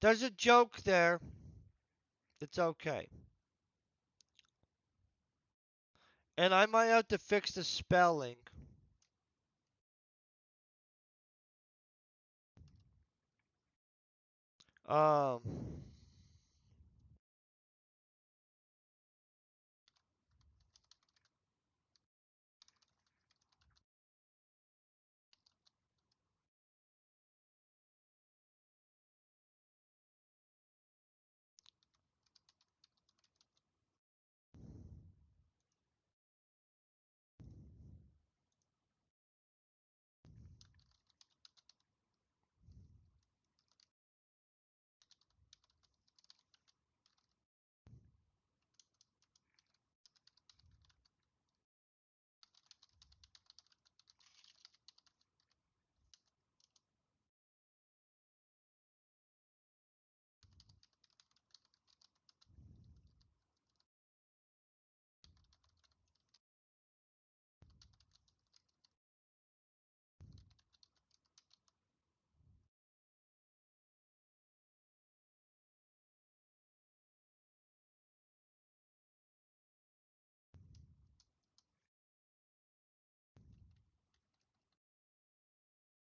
There's a joke there. It's okay. And I might have to fix the spelling. Um,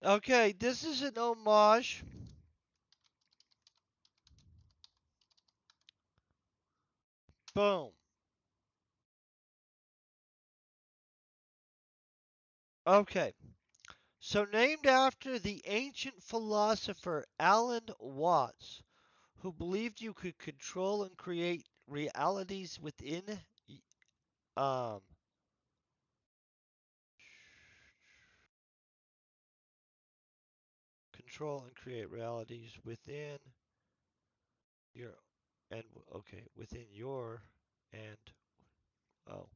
Okay, this is an homage. Boom. Okay. So named after the ancient philosopher Alan Watts, who believed you could control and create realities within um control and create realities within your and okay, within your and oh,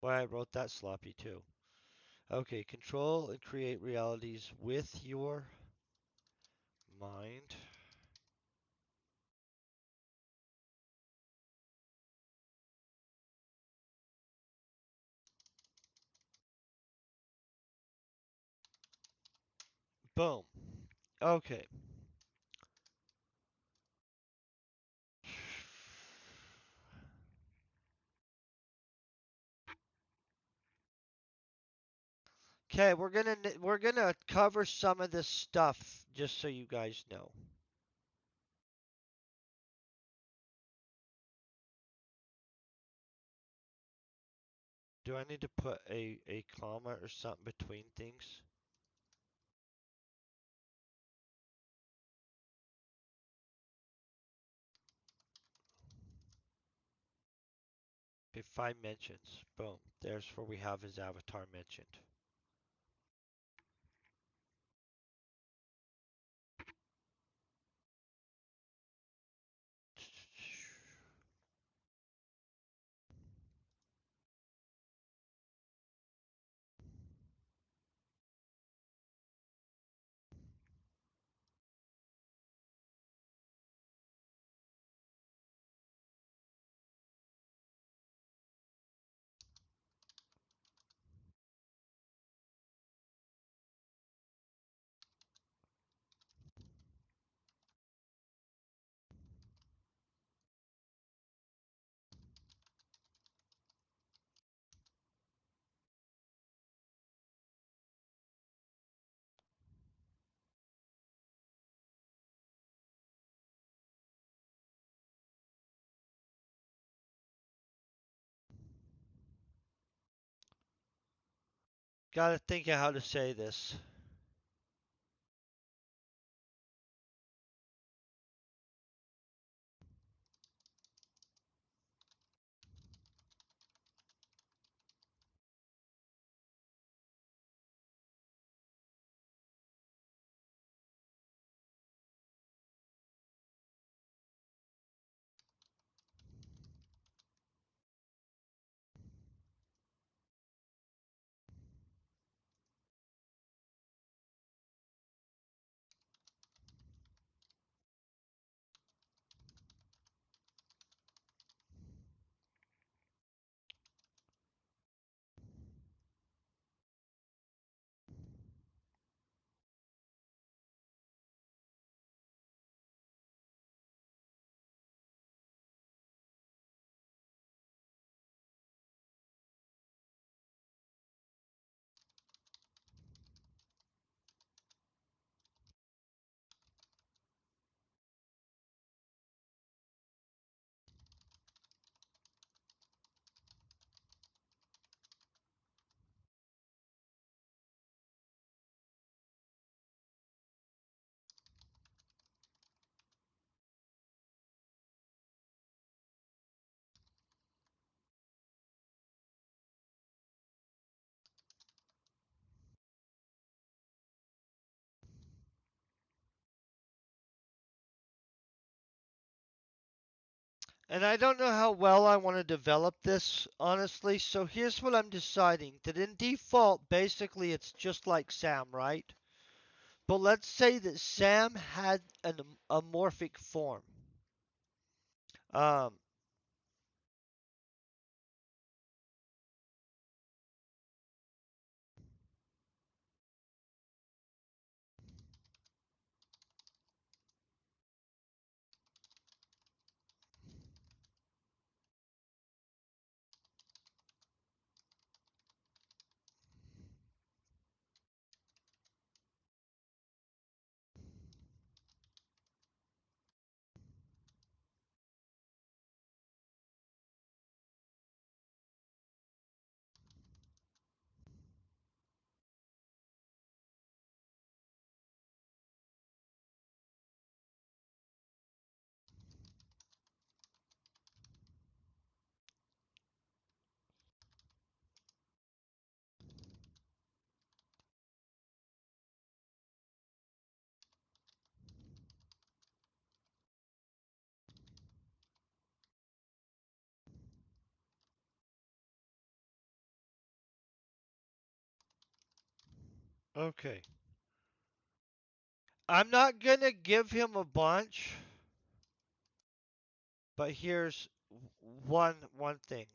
well, I wrote that sloppy too. Okay, control and create realities with your mind. Boom. Okay. Okay, we're gonna cover some of this stuff just so you guys know. Do I need to put a comma or something between things? Okay, 5 mentions. Boom. There's where we have his avatar mentioned. Gotta think of how to say this. And I don't know how well I want to develop this, honestly, so here's what I'm deciding. That in default, basically, it's just like Sam, right? But let's say that Sam had an amorphic form. Um, Okay. I'm not gonna give him a bunch, but here's one thing.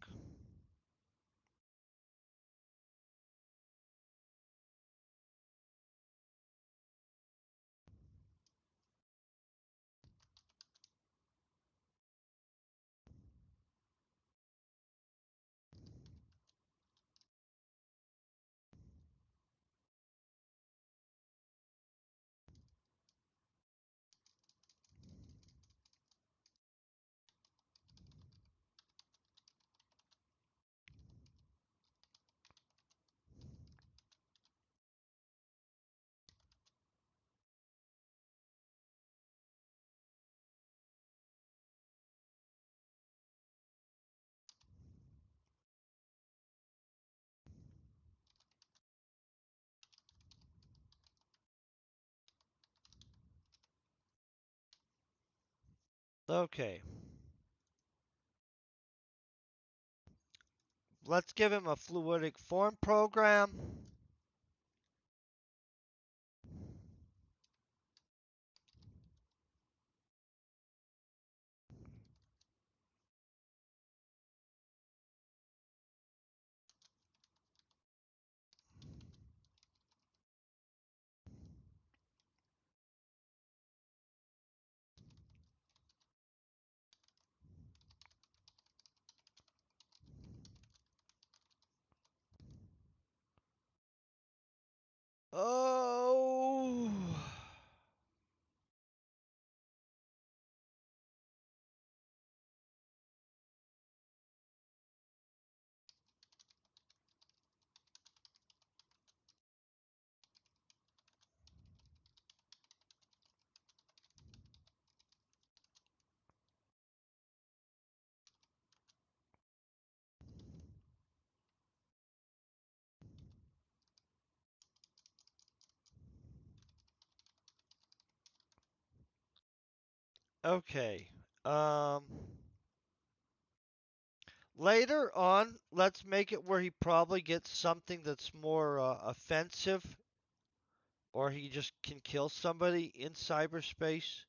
Okay. Let's give him a fluidic form program. Oh. Okay. Later on, let's make it where he probably gets something that's more offensive, or he just can kill somebody in cyberspace.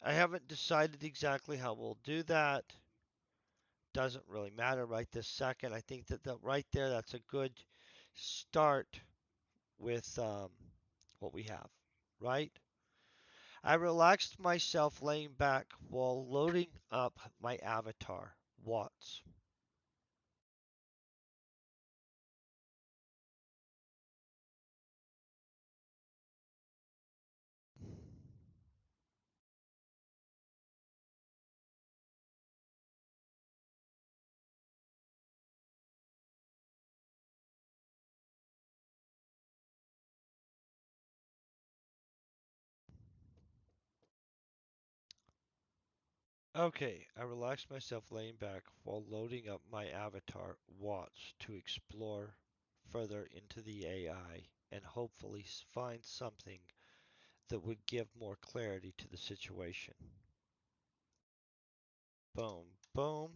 I haven't decided exactly how we'll do that. Doesn't really matter right this second. I think that right there, that's a good start with what we have, right? I relaxed myself laying back while loading up my avatar, Watts. Okay, I relaxed myself laying back while loading up my avatar, Watts, to explore further into the AI and hopefully find something that would give more clarity to the situation. Boom, boom.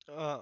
Uh,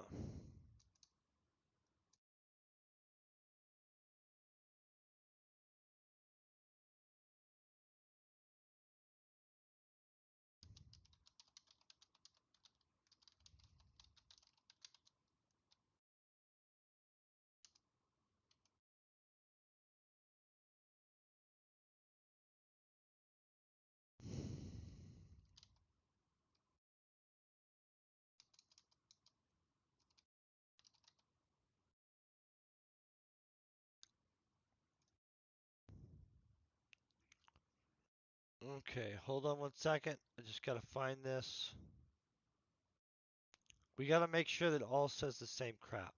okay, hold on one second. I just gotta find this. We got to make sure that it all says the same crap.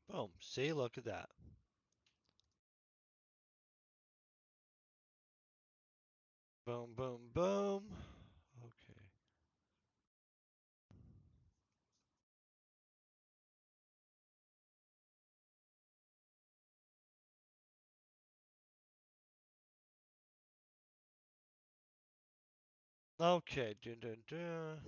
Boom. See, look at that. Boom, boom, boom. Okay. Okay. Dun, dun, dun.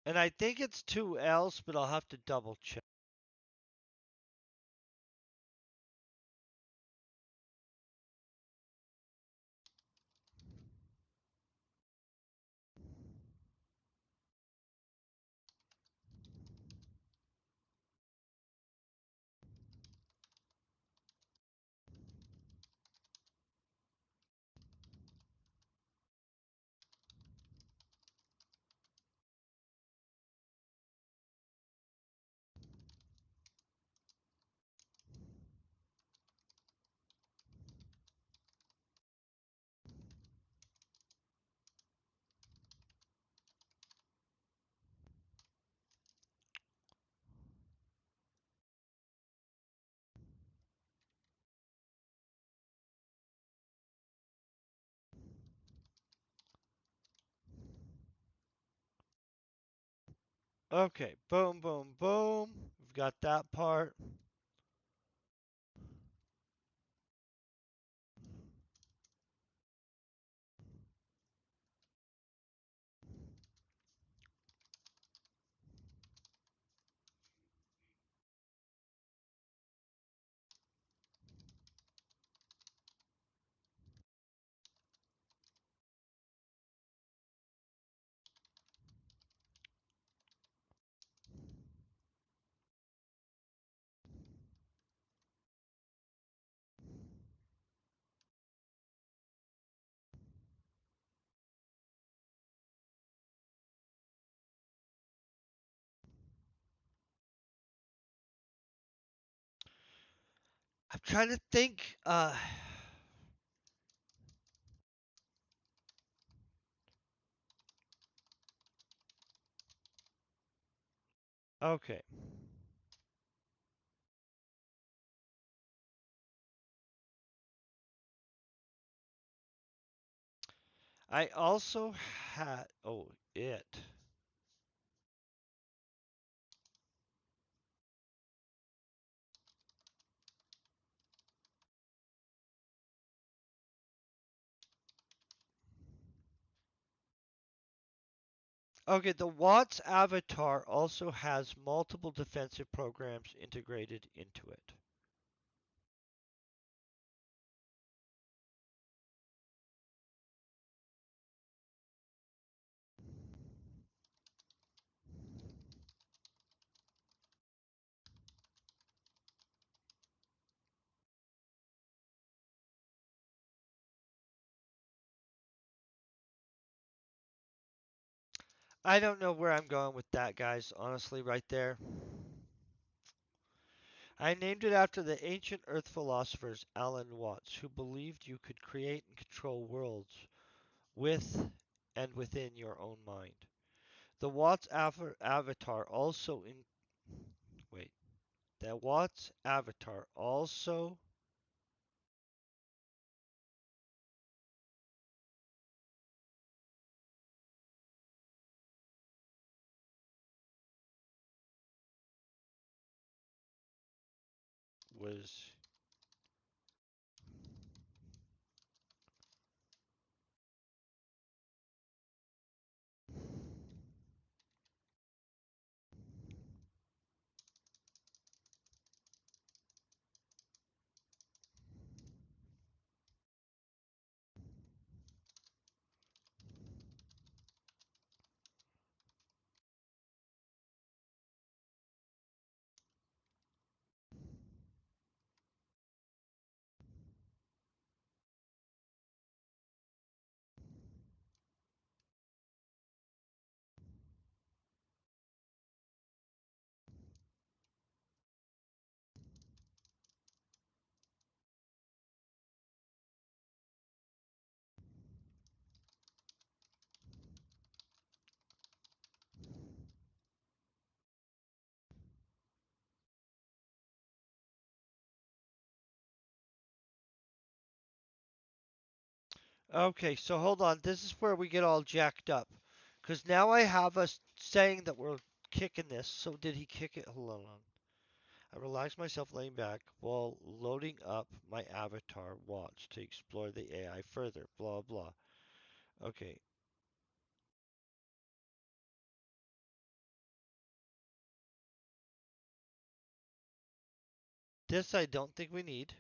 And I think it's two L's, but I'll have to double check. Okay. Boom, boom, boom. We've got that part. I'm trying to think. Okay. I also had. Oh, it. Okay, the Watts avatar also has multiple defensive programs integrated into it. I don't know where I'm going with that, guys, honestly, right there. I named it after the ancient Earth philosophers Alan Watts, who believed you could create and control worlds with and within your own mind. The Watts avatar also in wait, the Watts avatar also was okay. So hold on. This is where we get all jacked up, because now I have us saying that we're kicking this. So did he kick it? Hold on. I relax myself laying back while loading up my avatar watch to explore the AI further. Blah blah. Okay. This I don't think we need.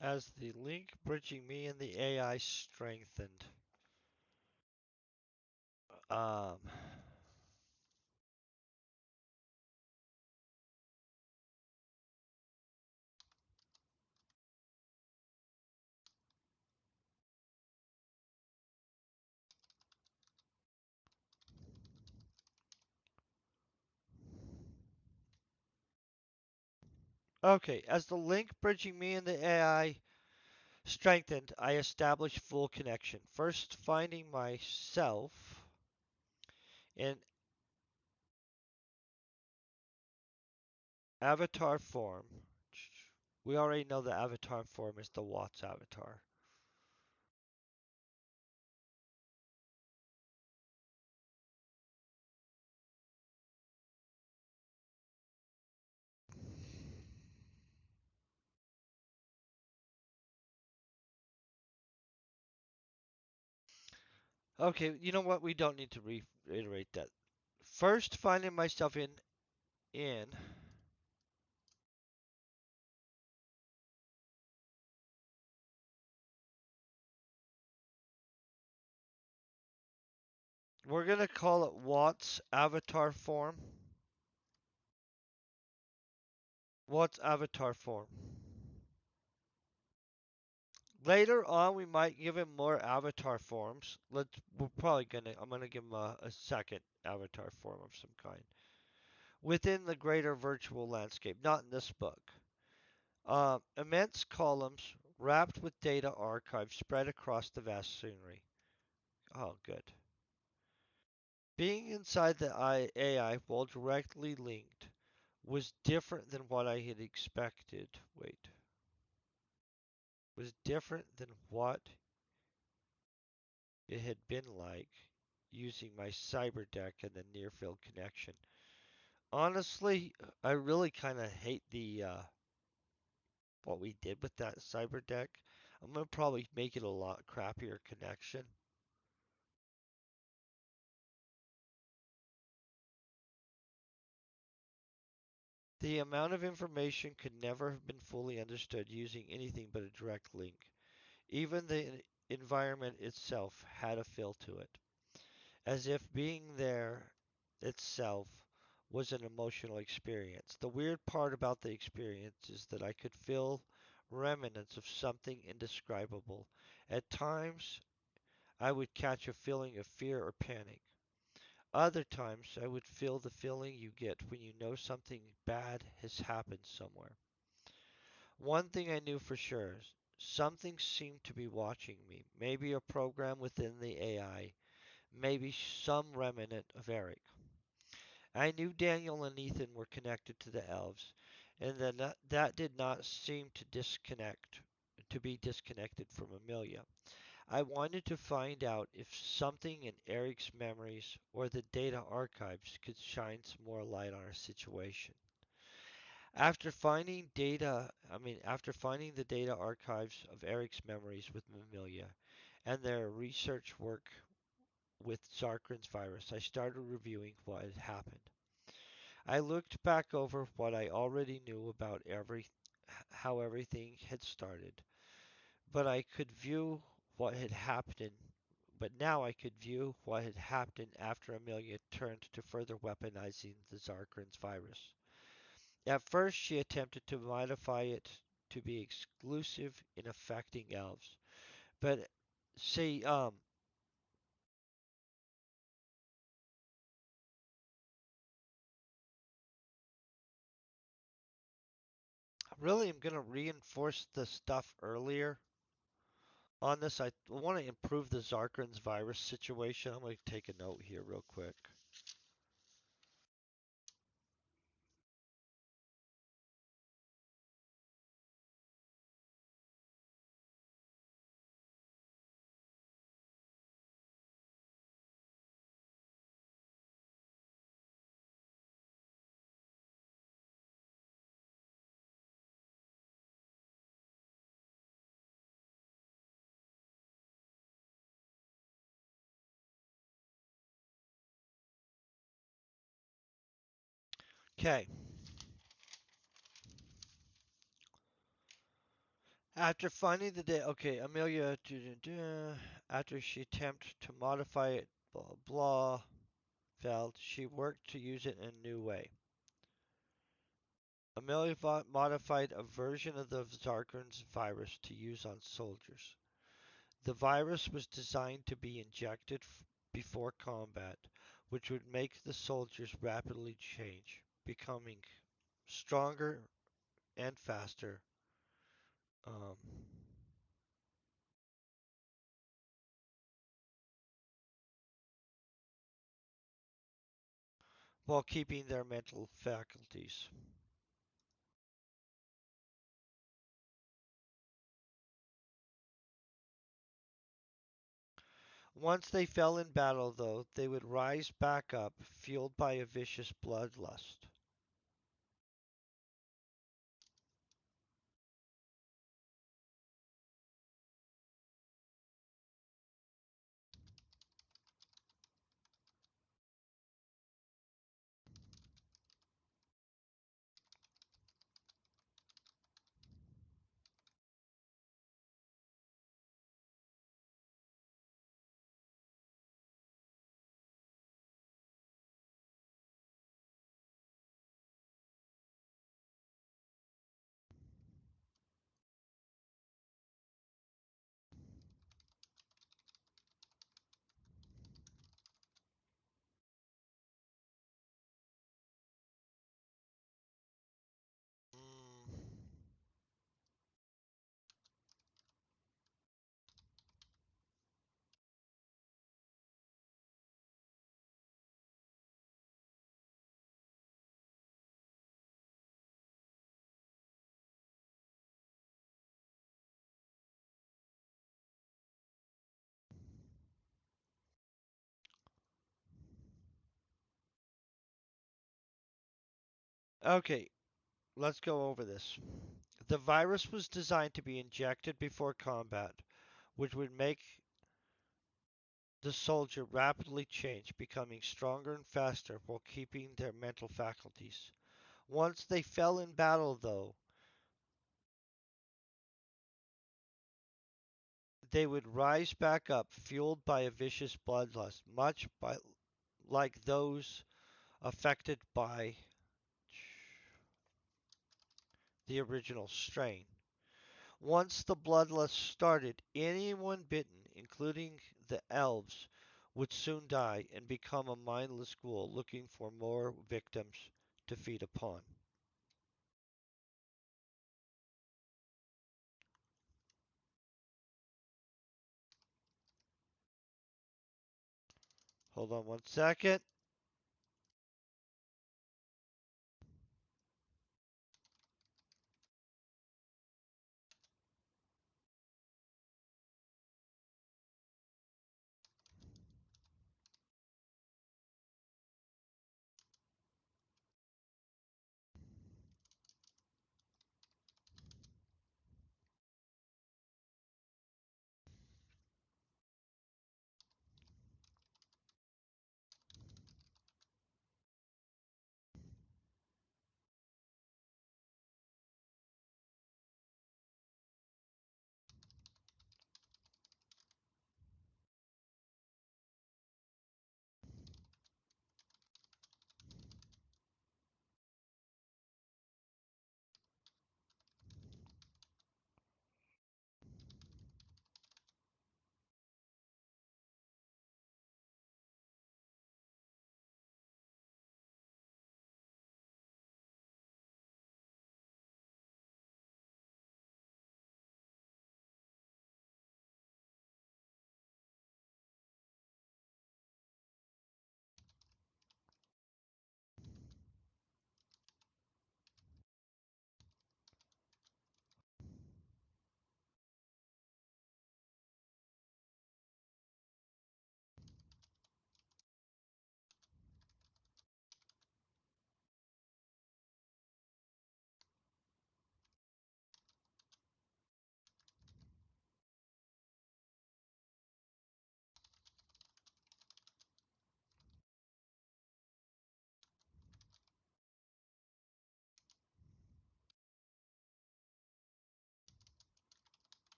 As the link bridging me and the AI strengthened. Um. Okay. As the link bridging me and the AI strengthened, I established full connection. First, finding myself in avatar form. We already know the avatar form is the Watts avatar. Okay, you know what? We don't need to reiterate that. First, finding myself in. We're gonna call it Watts avatar form. Watts avatar form. Later on, we might give him more avatar forms. We're probably gonna. I'm gonna give him a second avatar form of some kind within the greater virtual landscape, not in this book. Immense columns wrapped with data archives spread across the vast scenery. Oh, good. Being inside the AI while directly linked was different than what I had expected. Wait. Was different than what it had been like using my cyber deck and the near field connection. Honestly, I really kind of hate the what we did with that cyber deck. I'm gonna probably make it a lot crappier connection. The amount of information could never have been fully understood using anything but a direct link. Even the environment itself had a feel to it, as if being there itself was an emotional experience. The weird part about the experience is that I could feel remnants of something indescribable. At times, I would catch a feeling of fear or panic. Other times, I would feel the feeling you get when you know something bad has happened somewhere. One thing I knew for sure, something seemed to be watching me. Maybe a program within the AI, maybe some remnant of Eric. I knew Daniel and Ethan were connected to the elves, and that did not seem to be disconnected from Amelia. I wanted to find out if something in Eric's memories or the data archives could shine some more light on our situation. After finding the data archives of Eric's memories with Amelia and their research work with Zarkrins virus, I started reviewing what had happened. I looked back over what I already knew about how everything had started, but I could view what had happened. But now I could view what had happened after Amelia turned to further weaponizing the Zarkrins virus. At first, she attempted to modify it to be exclusive in affecting elves, but see, really, I'm gonna reinforce the stuff earlier on this. I want to improve the Zarkrins virus situation. I'm going to take a note here real quick. Okay. After finding the day, okay, Amelia, after she attempted to modify it, blah blah, failed. She worked to use it in a new way. Amelia modified a version of the Zarkins virus to use on soldiers. The virus was designed to be injected before combat, which would make the soldiers rapidly change, becoming stronger and faster, um, while keeping their mental faculties. Once they fell in battle, though, they would rise back up, fueled by a vicious bloodlust. Okay, let's go over this. The virus was designed to be injected before combat, which would make the soldier rapidly change, becoming stronger and faster while keeping their mental faculties. Once they fell in battle, though, they would rise back up, fueled by a vicious bloodlust, much like those affected by the original strain. Once the bloodlust started, anyone bitten, including the elves, would soon die and become a mindless ghoul looking for more victims to feed upon. Hold on one second.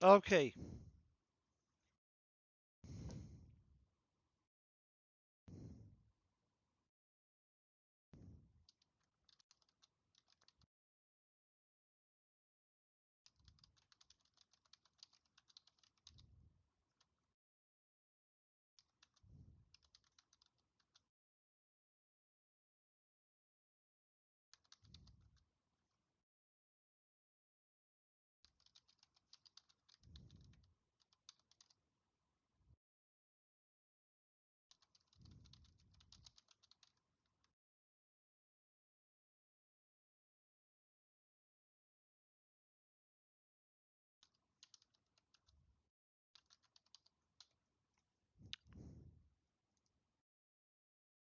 Okay.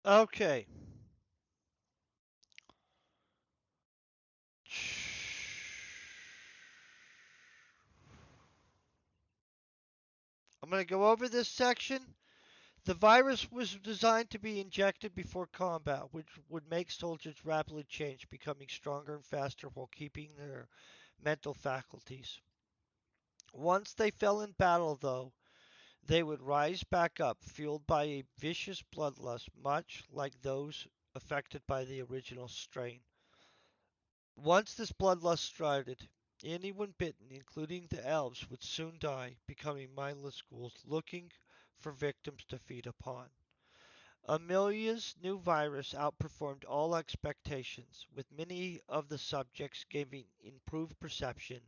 Okay. I'm going to go over this section. The virus was designed to be injected before combat, which would make soldiers rapidly change, becoming stronger and faster while keeping their mental faculties. Once they fell in battle, though, they would rise back up, fueled by a vicious bloodlust, much like those affected by the original strain. Once this bloodlust started, anyone bitten, including the elves, would soon die, becoming mindless ghouls looking for victims to feed upon. Amelia's new virus outperformed all expectations, with many of the subjects gaining improved perception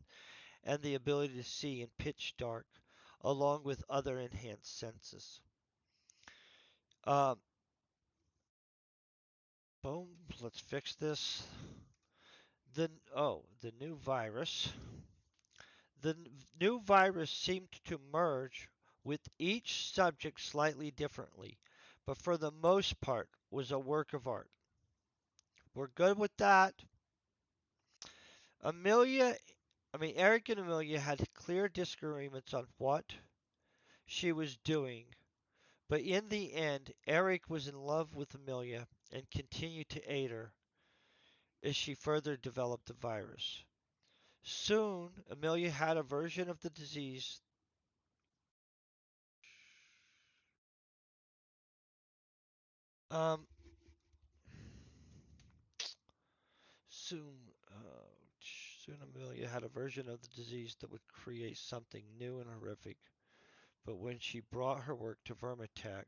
and the ability to see in pitch dark, along with other enhanced senses. Um, Boom. Let's fix this. The new virus. The new virus seemed to merge with each subject slightly differently, but for the most part was a work of art. We're good with that. Eric and Amelia had clear disagreements on what she was doing, but in the end, Eric was in love with Amelia and continued to aid her as she further developed the virus. Soon, Amelia had a version of the disease. Um, soon, soon Amelia had a version of the disease that would create something new and horrific. But when she brought her work to Vermatech,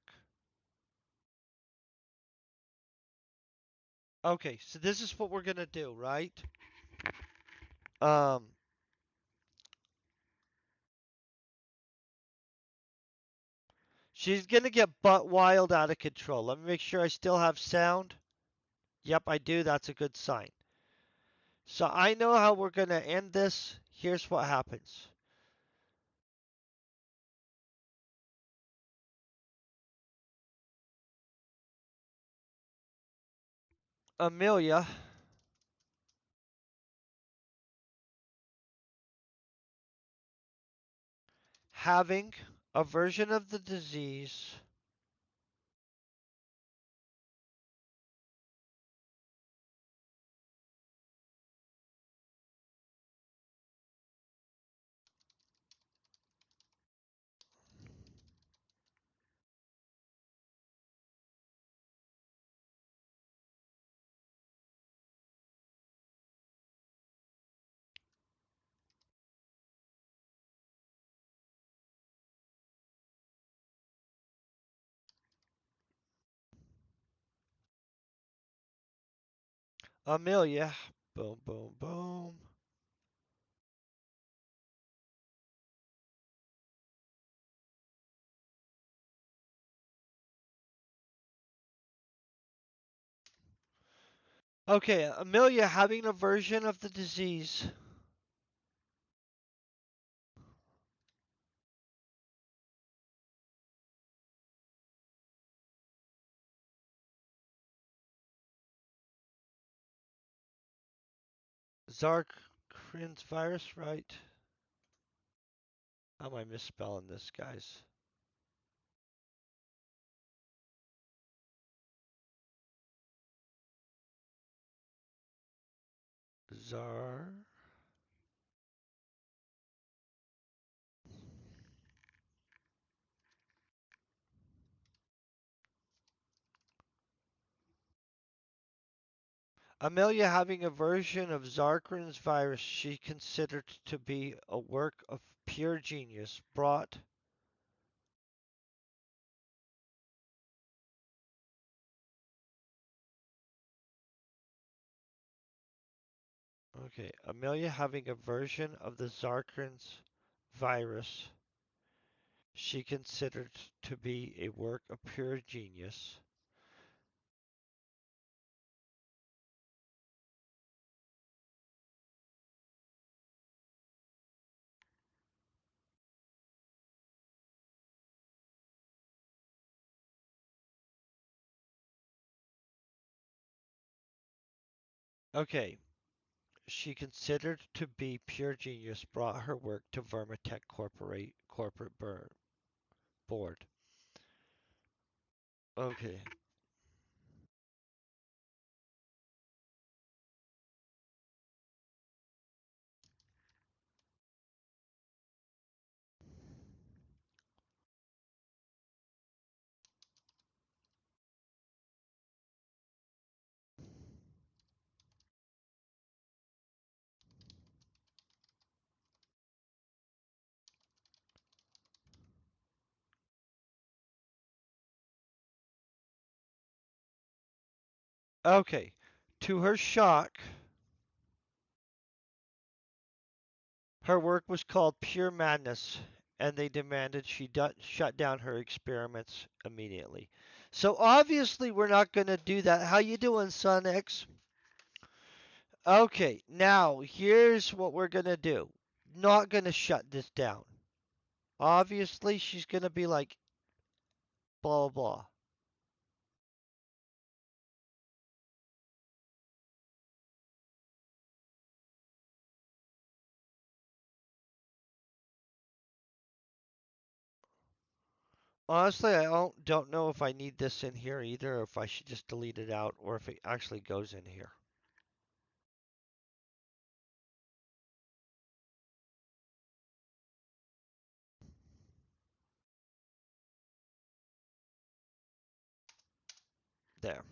okay, so this is what we're gonna do, right? Um, she's gonna get butt wild out of control. Let me make sure I still have sound. Yep, I do. That's a good sign. So I know how we're gonna end this. Here's what happens. Amelia, having a version of the disease, Amelia, boom, boom, boom. Okay, Amelia having a version of the disease. Zarkrins virus, right? How am I misspelling this, guys? Zar. Amelia having a version of Zarkrins virus she considered to be a work of pure genius brought. Okay, Amelia having a version of the Zarkrins virus she considered to be a work of pure genius. Okay, she considered to be pure genius brought her work to Vermatech corporate board. Okay. Okay. To her shock, her work was called pure madness, and they demanded she shut down her experiments immediately. So obviously we're not going to do that. How you doing, Son X? Okay, now here's what we're going to do. Not going to shut this down. Obviously she's going to be like blah blah blah. Honestly, I don't know if I need this in here either, or if I should just delete it out, or if it actually goes in here. There.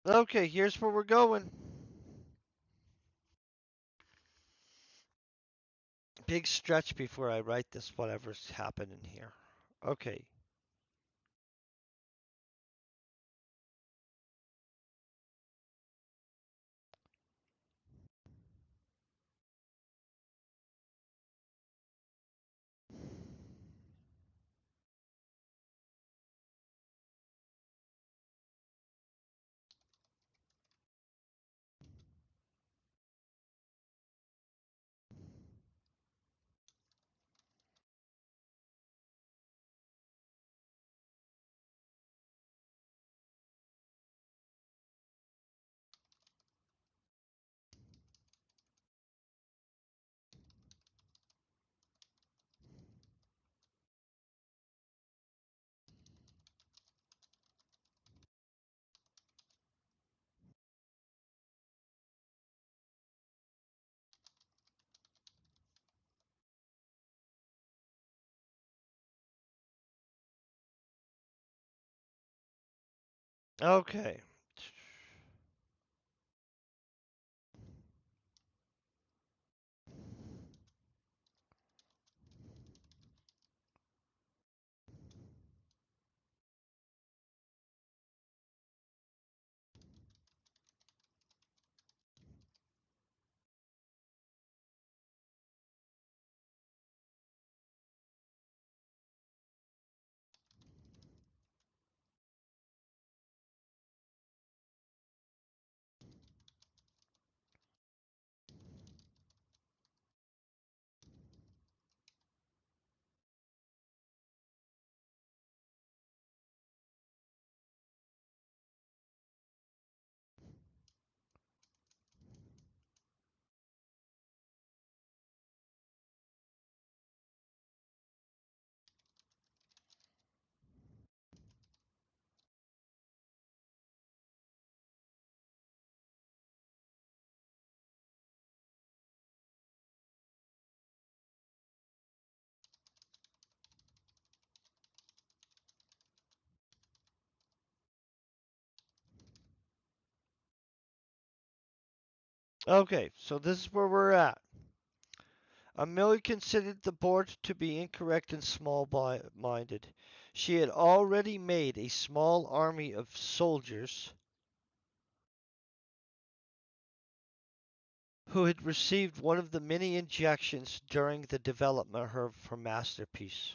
Okay, here's where we're going. Big stretch before I write this, whatever's happening here. Okay. Okay. Okay, so this is where we're at. Amelia considered the board to be incorrect and small-minded. She had already made a small army of soldiers who had received one of the many injections during the development of her masterpiece.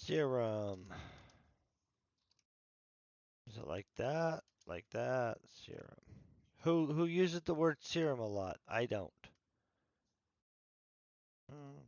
Serum. Is it like that? Like that? Serum. Who uses the word serum a lot? I don't. Mm.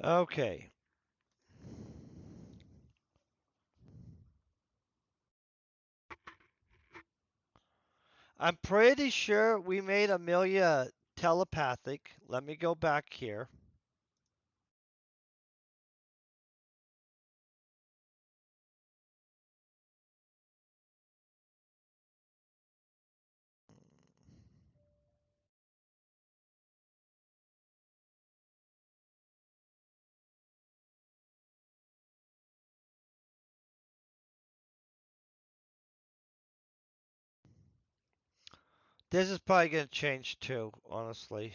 Okay. I'm pretty sure we made Amelia telepathic. Let me go back here. This is probably going to change too, honestly.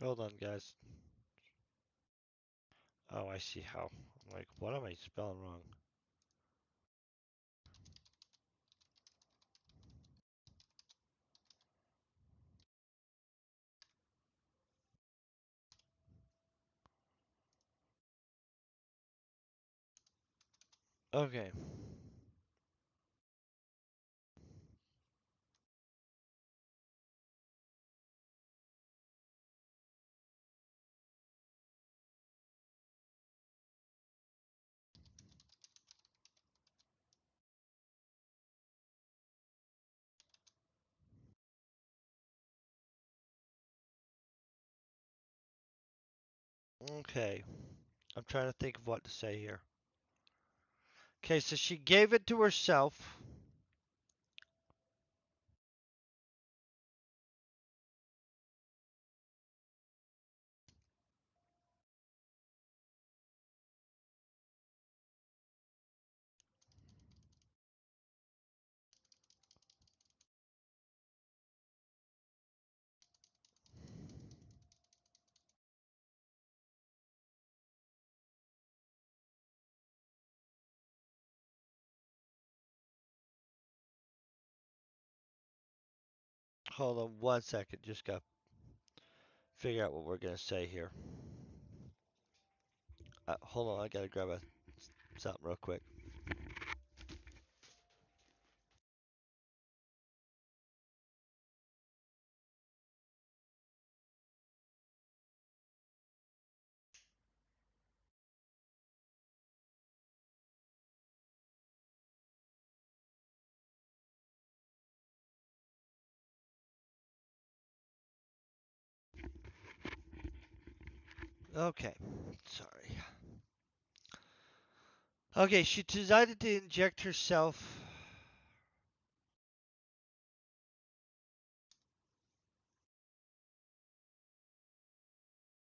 Hold on, guys. Oh, I see how. Like, what am I spelling wrong? Okay. Okay. I'm trying to think of what to say here. Okay, so she gave it to herself. Hold on one second. Just got to figure out what we're going to say here. Hold on. I got to grab something real quick. Okay. Sorry. Okay, she decided to inject herself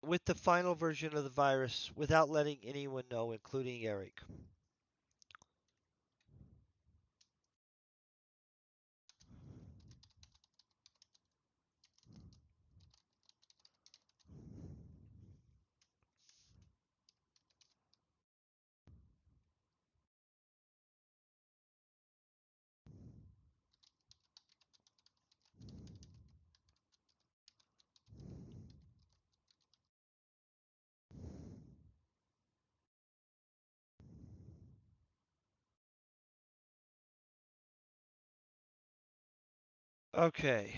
with the final version of the virus without letting anyone know, including Eric. Okay.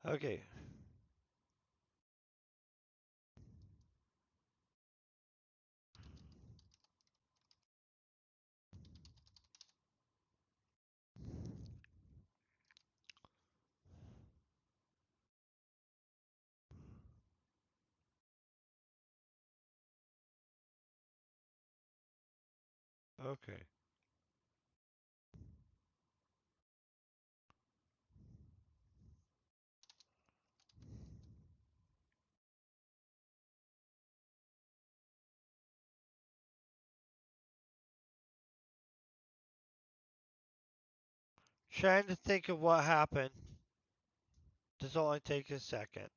Okay. Okay. Trying to think of what happened. This will only take a second.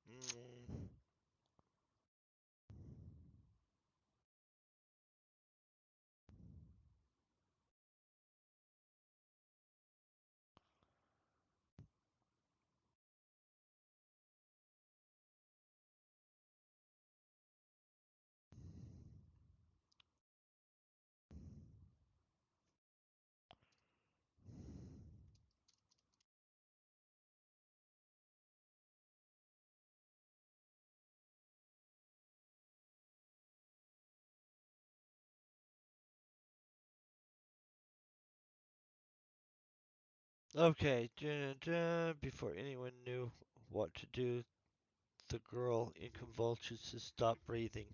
Mm. Okay. Dun, dun. Before anyone knew what to do, the girl in convulsions stopped breathing.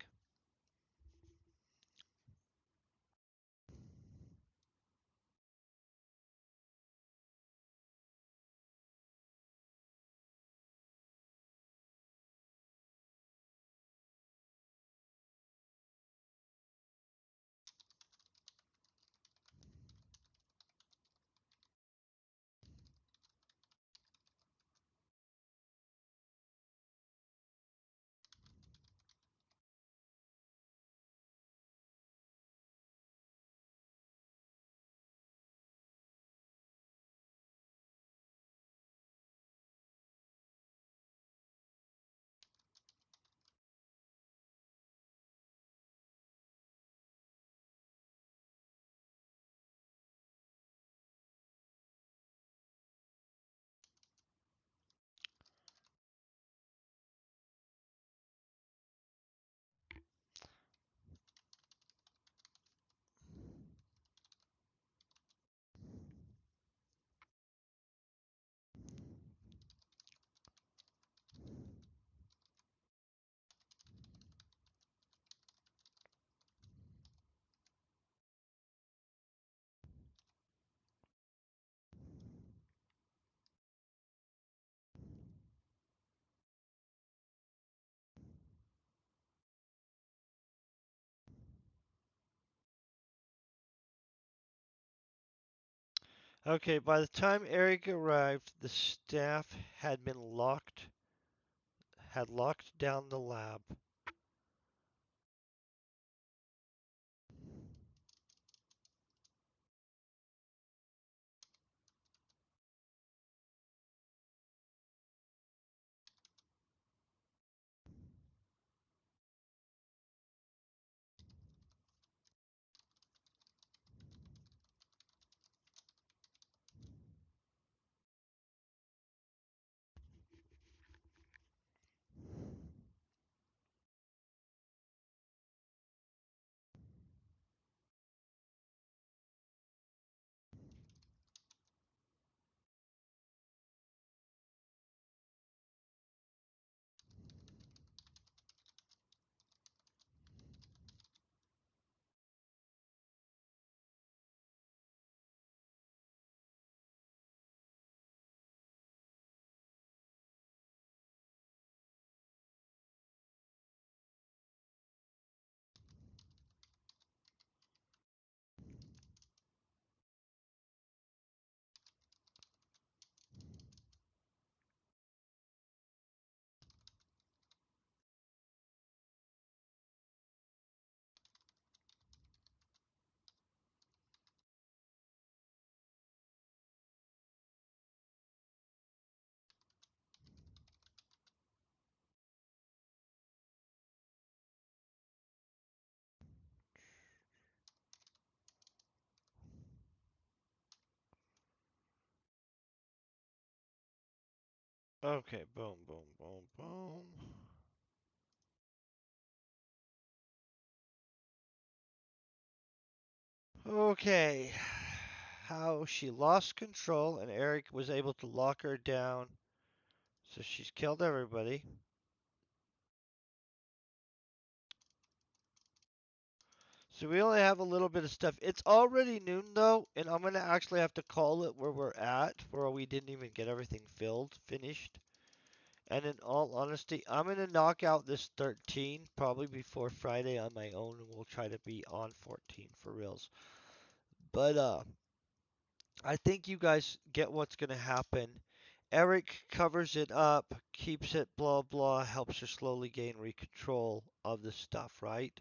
Okay, by the time Eric arrived, the staff had locked down the lab. Okay, boom, boom, boom, boom. Okay. How she lost control and Eric was able to lock her down. So she's killed everybody. So we only have a little bit of stuff. It's already noon though, and I'm gonna actually have to call it where we're at, where we didn't even get everything finished. And in all honesty, I'm gonna knock out this 13 probably before Friday on my own, and we'll try to be on 14 for reals. But I think you guys get what's gonna happen. Eric covers it up, keeps it blah blah, helps her slowly gain control of the stuff, right?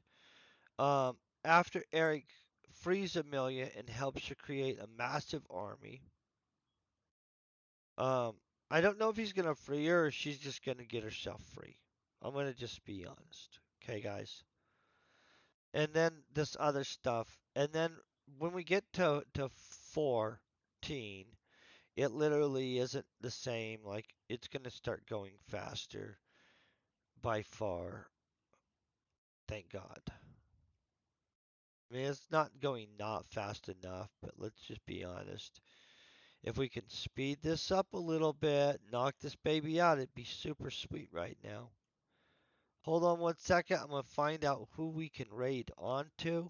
After Eric frees Amelia and helps her create a massive army, um, I don't know if he's gonna free her or she's just gonna get herself free. I'm gonna just be honest, okay, guys? And then this other stuff, and then when we get to 14, it literally isn't the same. Like it's gonna start going faster by far. Thank God. I mean, it's not going not fast enough, but let's just be honest. If we can speed this up a little bit, knock this baby out, it'd be super sweet right now. Hold on one second. I'm going to find out who we can raid onto.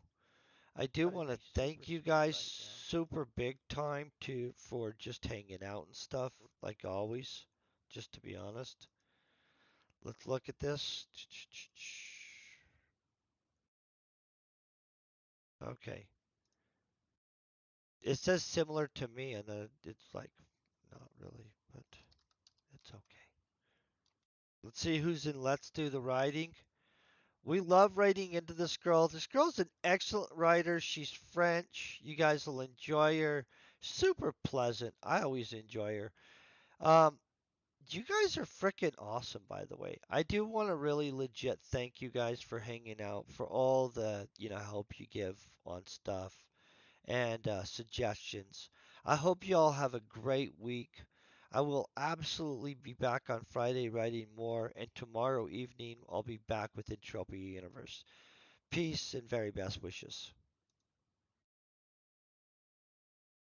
I do That'd want to be super thank you sweet guys right now. super big time to for just hanging out and stuff like always. Just to be honest. Let's look at this. Okay. It says similar to me and then it's like not really, but it's okay. Let's see who's in Let's Do the Writing. We love writing into this girl. This girl's an excellent writer. She's French. You guys will enjoy her. Super pleasant. I always enjoy her. Um, you guys are freaking awesome, by the way. I do want to really legit thank you guys for hanging out, for all the help you give on stuff and suggestions. I hope you all have a great week. I will absolutely be back on Friday writing more, and tomorrow evening I'll be back with Entropy Universe. Peace and very best wishes.